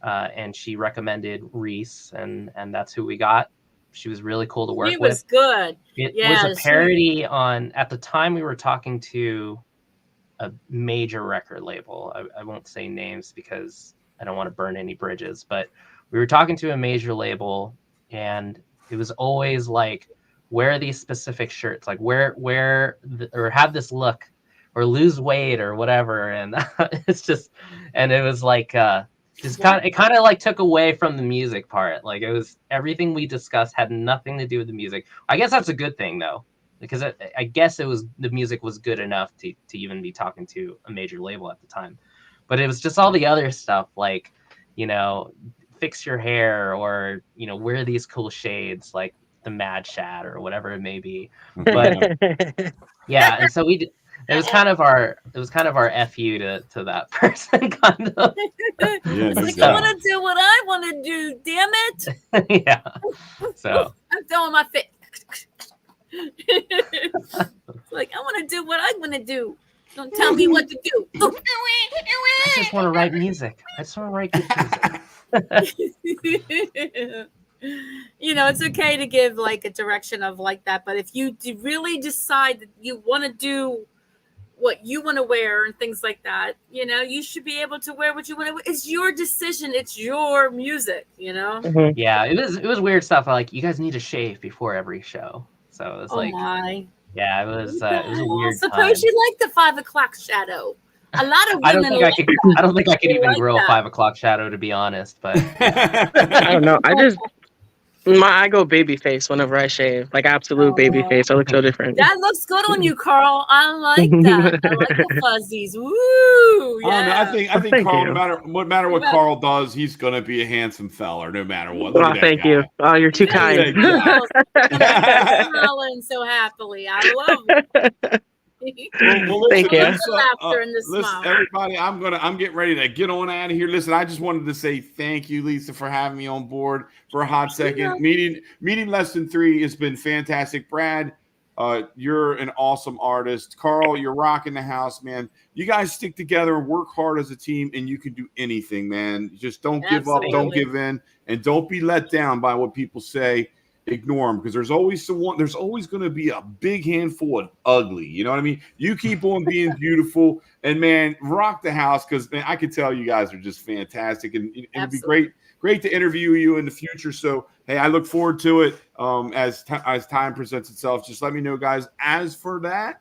And she recommended Reese, and that's who we got. She was really cool to work She was with. good. It Yeah, was a parody on, at the time we were talking to a major record label. I won't say names because I don't want to burn any bridges, but we were talking to a major label, and it was always like, wear these specific shirts, like or have this look, or lose weight or whatever. And it's just, and it was like, it kind of like took away from the music part. Like it was, everything we discussed had nothing to do with the music. I guess that's a good thing though, because I guess it was, the music was good enough to even be talking to a major label at the time. But it was just all the other stuff, like, you know, fix your hair, or, you know, wear these cool shades like the Mad Shad or whatever it may be. But yeah, and so it was kind of our FU to that person, kind of. Yeah, It's no like, doubt. I want to do what I want to do. Damn it! Yeah. So I'm throwing my fit. It's like, I want to do what I want to do. Don't tell me what to do. I just want to write music. I just want to write good music. You know, it's okay to give like a direction of like that, but if you really decide that you want to do what you want to wear and things like that, you know, you should be able to wear what you want to wear. It's your decision. It's your music, you know? Yeah, it was weird stuff. Like, you guys need to shave before every show. So it was like, my. yeah, it was a weird time. Suppose you like the 5 o'clock shadow. A lot of women I don't think I could even like grow a that. 5 o'clock shadow, to be honest. But I don't know. I go baby face whenever I shave, like absolute baby face. I look so different. That looks good on you, Carl. I like that. I like the fuzzies. Woo! Yeah. I think Thank Carl, you. no matter what Carl does, he's gonna be a handsome feller, no matter what. Look Oh, at that thank guy. you. Oh, you're too Yeah, kind. yeah. Smiling so happily. I love it. Well, Thank you. The laughter and the listen, smile. everybody, I'm getting ready to get on out of here. Listen, I just wanted to say thank you, Lisa, for having me on board for a hot second. Meeting Less Than 3 has been fantastic. Brad, you're an awesome artist. Carl, you're rocking the house, man. You guys stick together and work hard as a team, and you can do anything, man. Just don't give up, don't Absolutely. give in, and don't be let down by what people say. ignore them, because there's always going to be a big handful of ugly. You know what I mean? You keep on being beautiful, and man, rock the house, because man, I can tell you guys are just fantastic, and it'd be great to interview you in the future. So hey, I look forward to it as time presents itself. Just let me know, guys. As for that,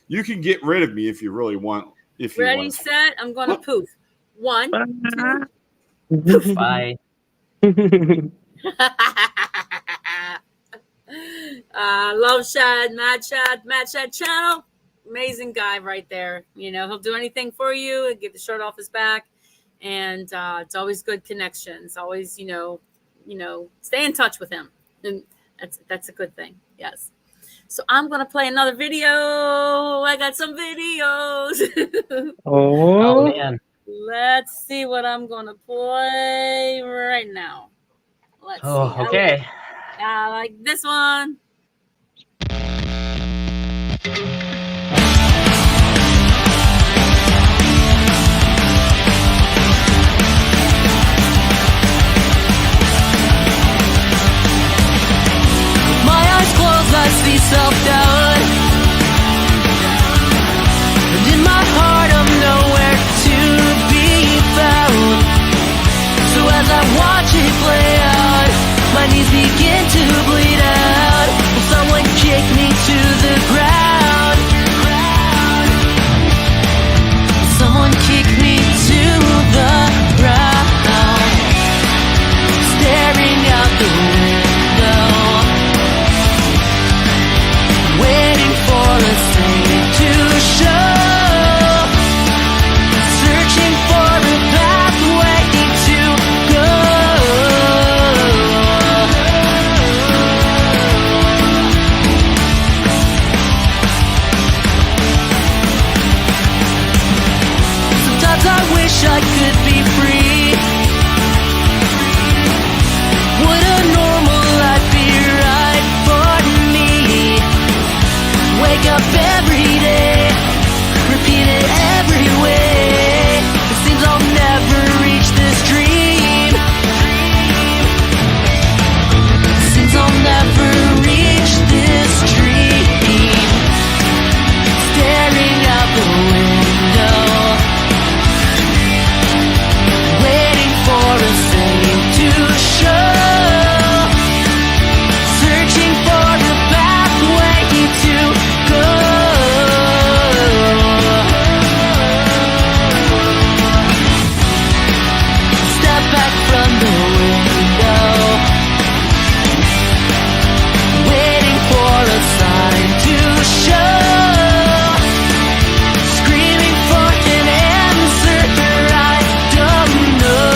you can get rid of me if you really want. If you Ready, want. set, I'm gonna poof. 1, 2. Bye. Love Shad, Mad Shad channel. Amazing guy right there. You know, he'll do anything for you and get the shirt off his back. And it's always good connections. Always, you know, stay in touch with him. And that's a good thing. Yes. So I'm gonna play another video. I got some videos. Oh man. Let's see what I'm gonna play right now. Let's see. Okay. I like this one. My eyes closed, I see self-doubt, and in my heart I'm nowhere to be found. So as I watch it play out, my knees begin to bleed out. Will someone kick me to the ground? Will someone kick me to the ground? Staring out the window, waiting for a sign to show, searching for a pathway to go. Sometimes I wish I could be free. Would a normal life be right for me? Wake up every day, repeat it every way. It seems I'll never reach this dream. It seems I'll never reach this dream. Staring out the window, waiting for a sign to show, searching for a pathway to go. Step back from the window, waiting for a sign to show, screaming for an answer I don't know.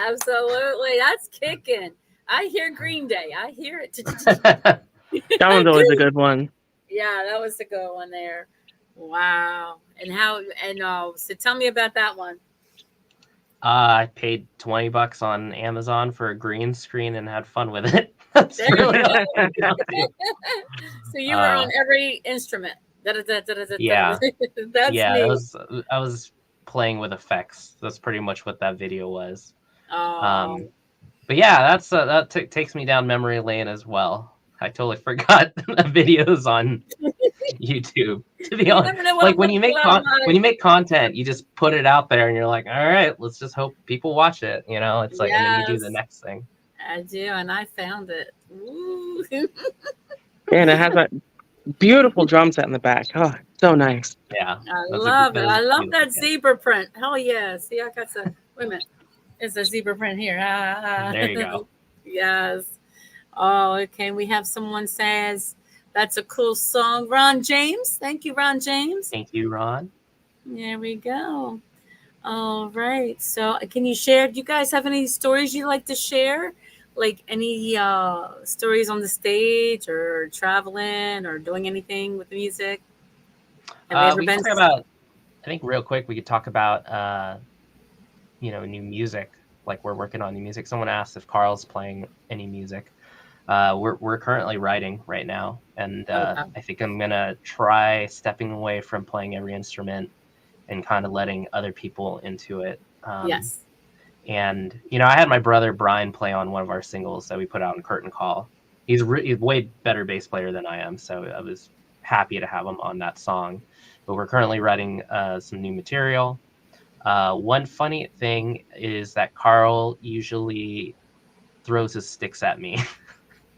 Absolutely. That's kicking. I hear Green Day. I hear it. That one's always a good one. Yeah, that was a good one there. Wow. So tell me about that one. I paid $20 on Amazon for a green screen and had fun with it. That's There you really go. all I got to. So you were on every instrument. Yeah. That's Yeah, neat. I was playing with effects. That's pretty much what that video was. Oh. But yeah, that takes me down memory lane as well. I totally forgot the videos on YouTube. To be honest, like when you make content, you just put it out there, and you're like, all right, let's just hope people watch it. You know, it's like, and then you do the next thing. I do, and I found it. Ooh. And it has that beautiful drum set in the back. Oh, so nice. Yeah, I love it. I love that zebra print. Hell yeah. See, I got some. Wait a minute. It's a zebra print here. There you go. Yes. Oh, okay. We have someone says that's a cool song. Ron James. Thank you, Ron James. Thank you, Ron. There we go. All right. So can you share? Do you guys have any stories you'd like to share? Like any stories on the stage or traveling or doing anything with the music? Have you ever been I think real quick we could talk about new music like we're working on new music. Someone asked if Carl's playing any music. We're currently writing right now, and I think I'm gonna try stepping away from playing every instrument and kind of letting other people into it. Yes. And I had my brother Brian play on one of our singles that we put out in Curtain Call. He's way better bass player than I am, so I was happy to have him on that song. But we're currently writing some new material. One funny thing is that Carl usually throws his sticks at me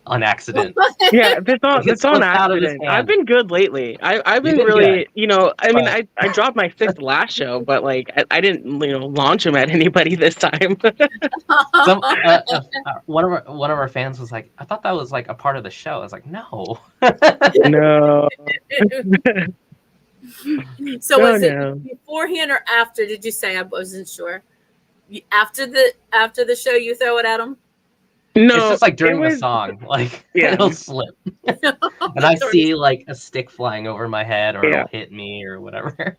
on accident. Yeah, it's on out of his accident. hand. I've been good lately. I've been You've been really, good. I mean, I dropped my 6th last show, but like I didn't, launch them at anybody this time. Some, one of our fans was like, I thought that was like a part of the show. I was like, no. No. So Oh, was it no. beforehand or after? Did you say? I wasn't sure. After the show, you throw it at them. No, It's just like during it was, the song, like Yeah. it'll slip, and I see like a stick flying over my head, or Yeah. it'll hit me, or whatever.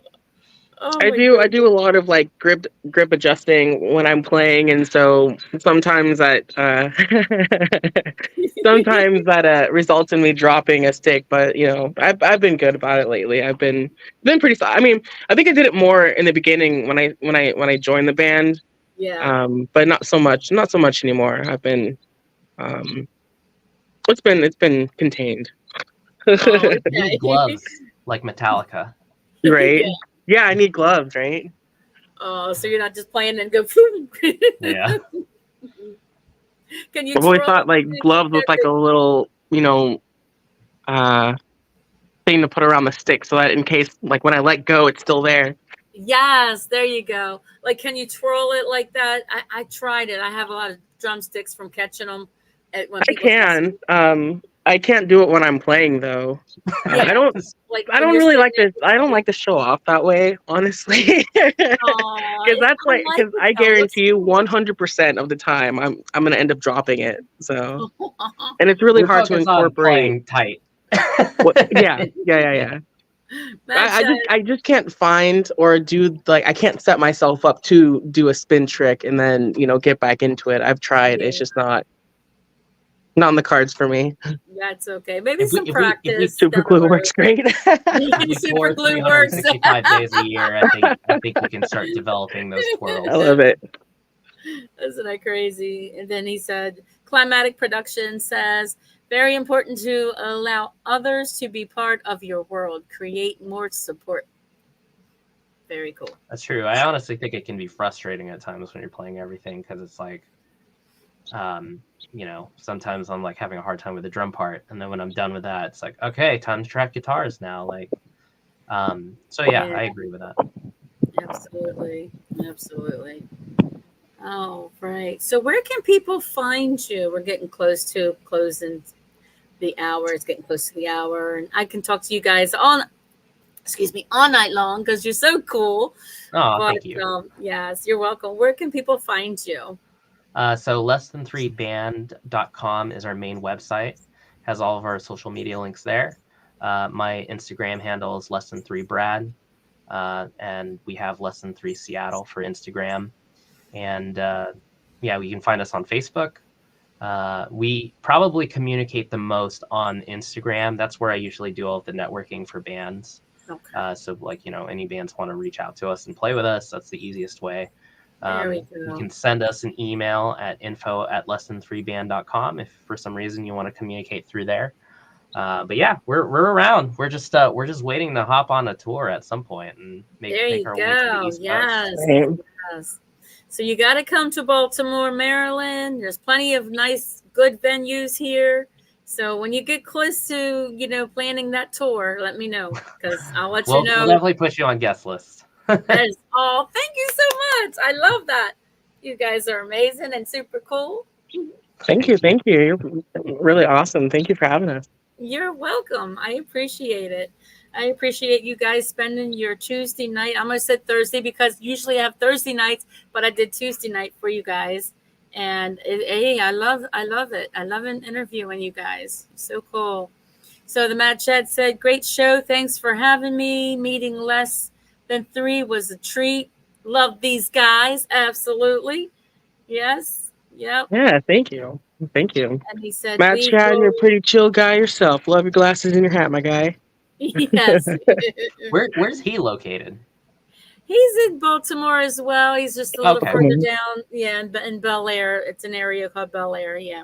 Oh I my do a goodness. lot of like grip adjusting when I'm playing, and so sometimes that results in me dropping a stick. But I've been good about it lately. I've been pretty. I mean, I think I did it more in the beginning when I joined the band. Yeah. But not so much anymore. I've been it's been contained. Oh, You okay. need gloves like Metallica. Right? Yeah, I need gloves, right? Oh, so you're not just playing and go. Yeah. Can you? I've always twirl thought like it? gloves was like a little, thing to put around the stick so that in case like when I let go it's still there. Yes, there you go. Like, can you twirl it like that? I tried it. I have a lot of drumsticks from catching them. When I people can. I can't do it when I'm playing though. Yeah, I don't like I when don't you're really sitting like there, this. I don't like to show off that way, honestly. Aw, Because that's I like, like because it I though. It looks guarantee you, cool. 100% of the time, I'm gonna end up dropping it. So, and it's really We hard to focus on incorporate. playing tight. Yeah. Melchert, I just can't find or do like I can't set myself up to do a spin trick and then get back into it. I've tried. It's yeah, just not in the cards for me. that's okay. Maybe If we some if we if we practice Super down the glue road. works great. if we Super tour glue works. 365 days a year, I think we can start developing those I twirls. love it. Isn't that crazy? And then he said, climatic production says, very important to allow others to be part of your world. Create more support. Very cool. That's true. I honestly think it can be frustrating at times when you're playing everything because it's like, sometimes I'm like having a hard time with the drum part, and then when I'm done with that, it's like, okay, time to track guitars now. Like, so yeah, I agree with that. Absolutely. Oh, right. So where can people find you? We're getting close to closing the hour. It's getting close to the hour, and I can talk to you guys all night long because you're so cool. Oh, thank you. Yes, you're welcome. Where can people find you? So less3band.com is our main website. Has all of our social media links there. My Instagram handle is less3brad, and we have less3 Seattle for Instagram. And we can find us on Facebook. We probably communicate the most on Instagram. That's where I usually do all of the networking for bands. Okay. So like, any bands want to reach out to us and play with us, that's the easiest way. There we go. You can send us an email at info@less3band.com if for some reason you want to communicate through there. But yeah, we're around. We're just waiting to hop on a tour at some point and make our way to the East Coast. Yes. So you got to come to Baltimore, Maryland. There's plenty of nice, good venues here. So when you get close to, planning that tour, let me know because I'll let you know. We'll definitely put you on guest list. Thank you so much. I love that. You guys are amazing and super cool. Thank you. You're really awesome. Thank you for having us. You're welcome. I appreciate it. I appreciate you guys spending your Tuesday night. I almost said Thursday because usually I have Thursday nights, but I did Tuesday night for you guys. And I love it. I love interviewing you guys. So cool. So the Melchert said, great show. Thanks for having me. Meeting Less Than 3 was a treat. Love these guys. Absolutely. Yes. Yep. Yeah, thank you. Thank you. And he said, Matt "We Chad, you're a will." pretty chill guy yourself. Love your glasses and your hat, my guy. Yes. Where's he located? He's in Baltimore as well. He's just a little Okay. further down. Yeah, in Bel Air. It's an area called Bel Air. Yeah.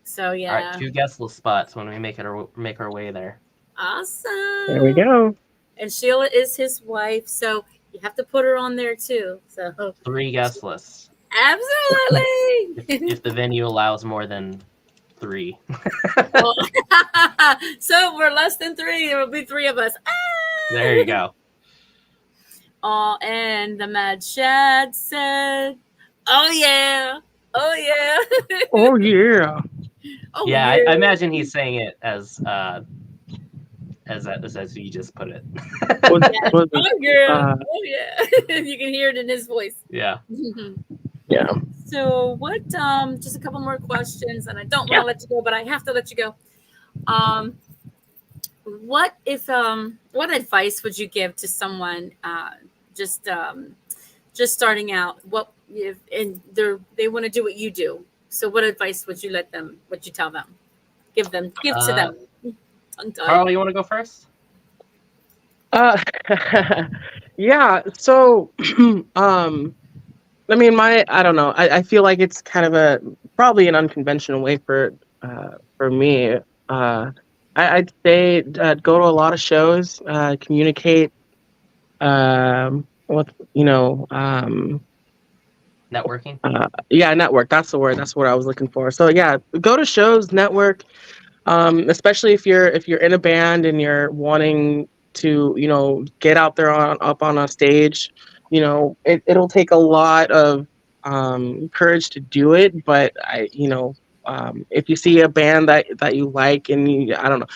So All right, yeah. 2 guestless spots when we make our way there. Awesome. There we go. And Sheila is his wife, so you have to put her on there too. So 3 guestless. absolutely. If the venue allows more than 3. Well, so we're less than 3. There will be 3 of us. Ah! There you go. Oh, and the Mad Shad said, "Oh yeah, oh yeah, Oh yeah. oh Yeah, I imagine he's saying it as you just put it. Was oh yeah, uh, oh yeah." You can hear it in his voice. Yeah. yeah. So what? Just a couple more questions, and I don't want to let you go, but I have to let you go. What if what advice would you give to someone just starting out? What if and they want to do what you do? So what advice would you would you tell them? Give to them. Carl, you want to go first? Yeah. So, I mean, I don't know. I feel like it's kind of probably an unconventional way for me. I'd say go to a lot of shows, communicate, with Networking. yeah, network. That's the word. That's what I was looking for. So yeah, go to shows, network, especially if you're in a band and you're wanting to get out there up on a stage. It'll take a lot of courage to do it, but if you see a band that you like and I don't know,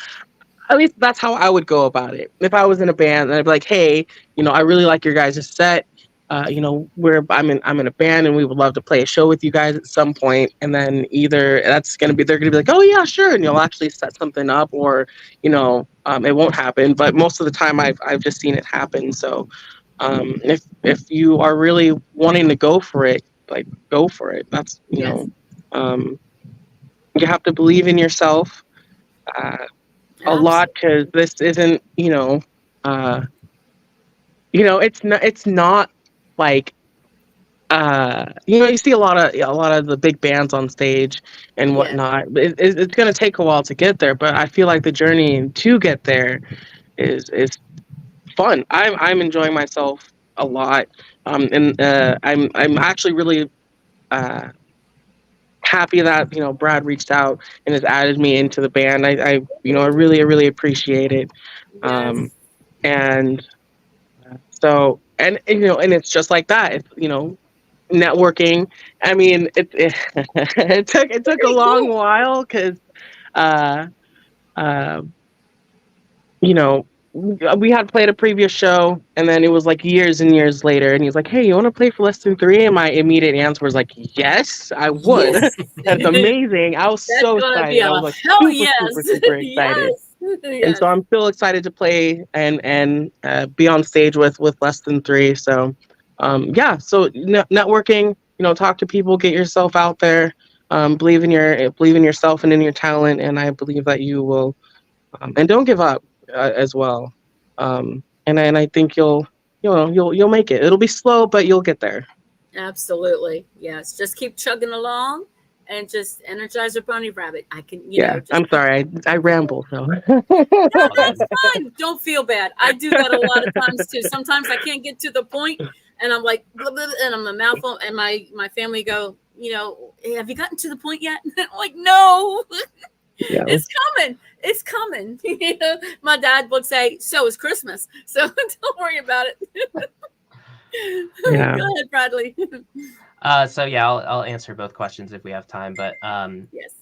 at least that's how I would go about it. If I was in a band, I'd be like, hey, I really like your guys' set. I'm in a band and we would love to play a show with you guys at some point. And then either they're gonna be like, oh yeah, sure, and you'll actually set something up, or it won't happen. But most of the time, I've just seen it happen. So if you are really wanting to go for it, like go for it. That's you have to believe in yourself. A lot, because this isn't it's not like you see a lot of the big bands on stage and whatnot. It's going to take a while to get there, but I feel like the journey to get there is fun. I'm enjoying myself a lot, and I'm actually really happy that Brad reached out and has added me into the band. I really appreciate it. And so and it's just like that. It's networking. I mean, it took a long while because we had played a previous show, and then it was like years and years later, and he's like, hey, you want to play for less than 3? And my immediate answer was like, yes, I would. Yes. That's amazing. I was so excited. I was like super excited. Yes. And so I'm still excited to play and be on stage with less than 3. So so networking, talk to people, get yourself out there, believe in yourself and in your talent, and I believe that you will, and don't give up as well. And I think you'll make it. It'll be slow, but you'll get there. Absolutely. Yes. Just keep chugging along and just Energizer Bunny Rabbit. I can, I'm sorry. I ramble. So. No, that's fine. Don't feel bad. I do that a lot of times too. Sometimes I can't get to the point and I'm like, blah, blah, blah, and I'm a mouthful, and my family go, hey, have you gotten to the point yet? I'm like, no. Yeah. It's coming. My dad would say, so is Christmas. So don't worry about it. Yeah. Go ahead, Bradley. I'll answer both questions if we have time. But yes.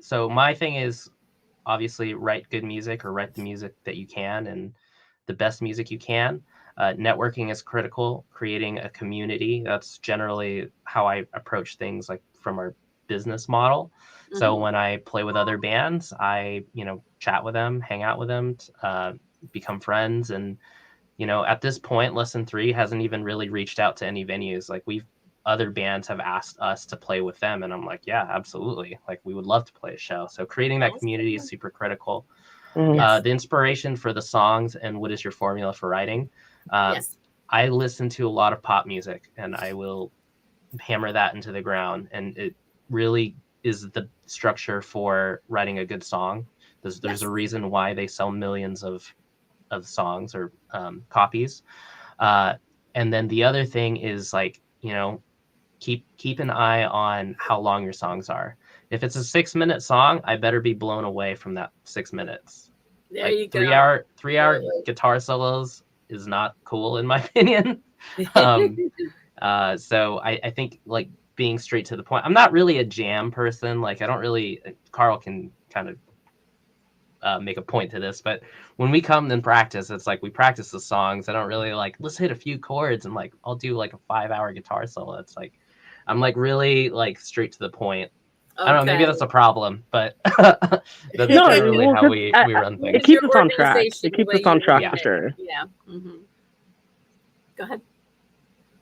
So my thing is obviously write good music, or write the music that you can and the best music you can. Networking is critical. Creating a community. That's generally how I approach things, like from our business model. Mm-hmm. So when I play with other bands, I chat with them, hang out with them, become friends. And at this point, Less Than 3 hasn't even really reached out to any venues. Like we've other bands have asked us to play with them, and I'm like, yeah, absolutely, like we would love to play a show. So creating that community is super critical. The inspiration for the songs and what is your formula for writing. I listen to a lot of pop music, and I will hammer that into the ground, and it really is the structure for writing a good song. There's a reason why they sell millions of songs or copies. And then the other thing is, like, you know, keep an eye on how long your songs are. If it's a 6-minute song, I better be blown away from that 6 minutes. There like you go. 3-hour guitar solos is not cool, in my opinion. So I think, like, being straight to the point. I'm not really a jam person. Like, I don't really. Carl can kind of make a point to this, but when we come and practice, it's like we practice the songs. I don't really like, let's hit a few chords and like I'll do like a 5-hour guitar solo. It's like I'm like really like straight to the point. I don't know, maybe that's a problem, but that's generally how we run things. It keeps us on track. It keeps us on track for sure. Yeah. Go ahead.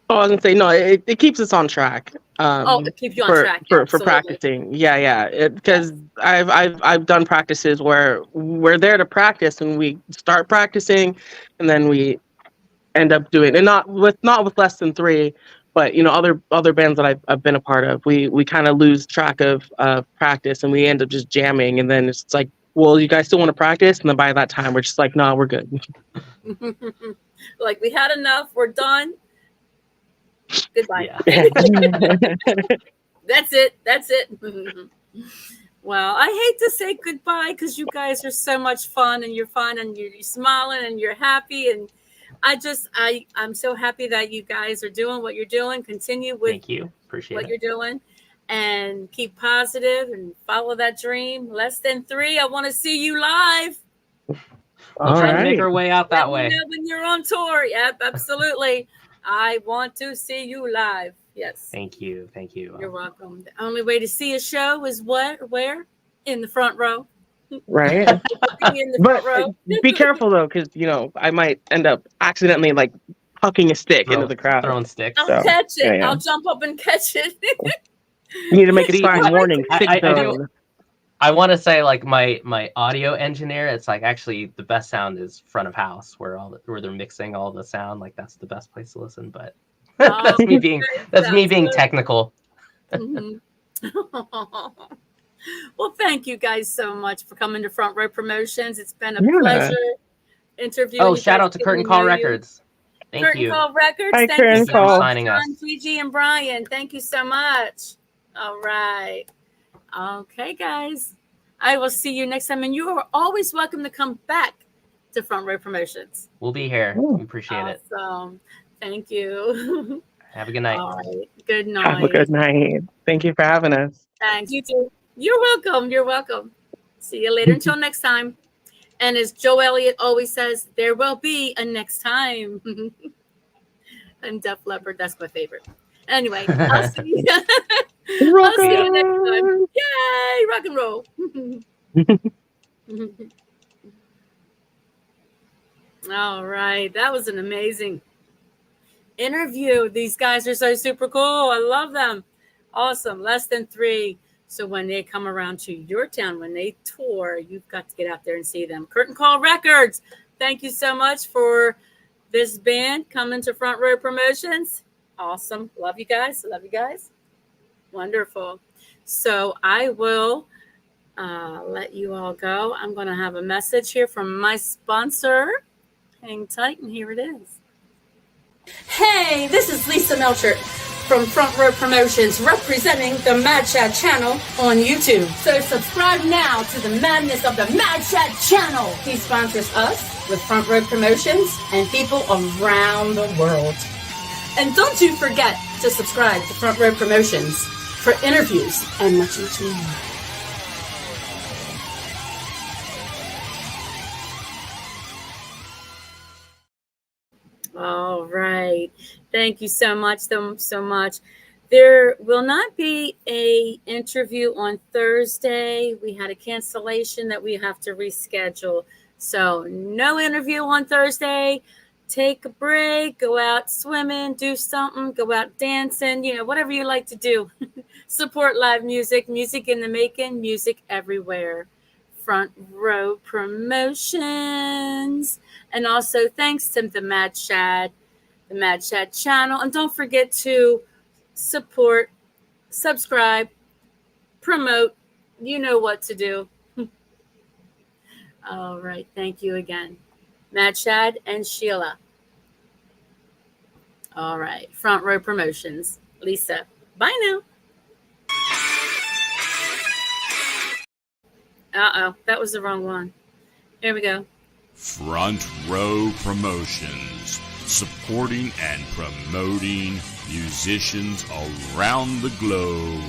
Oh, I was gonna say no. It keeps us on track. It keeps you on track for practicing. Yeah. Because I've done practices where we're there to practice and we start practicing, and then we end up doing, and not with less than 3. But, you know, other bands that I've been a part of, we kind of lose track of practice, and we end up just jamming. And then it's like, well, you guys still want to practice? And then by that time, we're just like, no, we're good. Like, we had enough. We're done. Goodbye. Yeah. That's it. Well, I hate to say goodbye because you guys are so much fun, and you're fun, and you're smiling, and you're happy, and I'm so happy that you guys are doing what you're doing. Continue with Thank you. Appreciate what you're doing, and keep positive and follow that dream. Less than 3. I want to see you live. We'll try to make our way out that way. When you're on tour. Yep, absolutely. I want to see you live. Yes. Thank you. You're welcome. The only way to see a show is where? In the front row. Right. In the front row. Be careful though, because you know I might end up accidentally like hucking a stick into the crowd. Throwing sticks. I'll catch it. Yeah. I'll jump up and catch it. You need to make a sign warning. I want to say, like, my audio engineer, it's like actually the best sound is front of house where they're mixing all the sound. Like, that's the best place to listen. But that's me being technical. Well, thank you guys so much for coming to Front Row Promotions. It's been a pleasure interviewing. Oh, shout out to Curtain Call Records. Thank you. Curtain Call Records. Hi, thank you so much, signing us. Gigi and Brian. Thank you so much. All right. Okay, guys. I will see you next time, and you are always welcome to come back to Front Row Promotions. We'll be here. We appreciate it. Awesome. Thank you. Have a good night. All right. Good night. Have a good night. Thank you for having us. Thanks. You too. You're welcome. See you later. Until next time. And as Joe Elliott always says, there will be a next time. And Def Leppard, that's my favorite. Anyway, I'll see you. I'll see you next time. Yay, rock and roll. All right. That was an amazing interview. These guys are so super cool. I love them. Awesome. Less than 3. So when they come around to your town, when they tour, you've got to get out there and see them. Curtain Call Records. Thank you so much for this band coming to Front Row Promotions. Awesome. Love you guys. Wonderful. So I will let you all go. I'm going to have a message here from my sponsor. Hang tight, and here it is. Hey, this is Lisa Melchert from Front Row Promotions, representing the Mad Chat channel on YouTube. So subscribe now to the madness of the Mad Chat channel. He sponsors us with Front Row Promotions and people around the world. And don't you forget to subscribe to Front Row Promotions for interviews and much, much more. All right. Thank you so much. There will not be an interview on Thursday. We had a cancellation that we have to reschedule. So no interview on Thursday. take a break, go out swimming, do something, go out dancing, whatever you like to do. Support live music, music in the making, music everywhere. Front Row Promotions. And also thanks to the Mad Shad channel. And don't forget to support, subscribe, promote. You know what to do. All right. Thank you again. Mad Shad and Sheila. All right. Front Row Promotions. Lisa. Bye now. Uh-oh. That was the wrong one. Here we go. Front Row Promotions. Supporting and promoting musicians around the globe.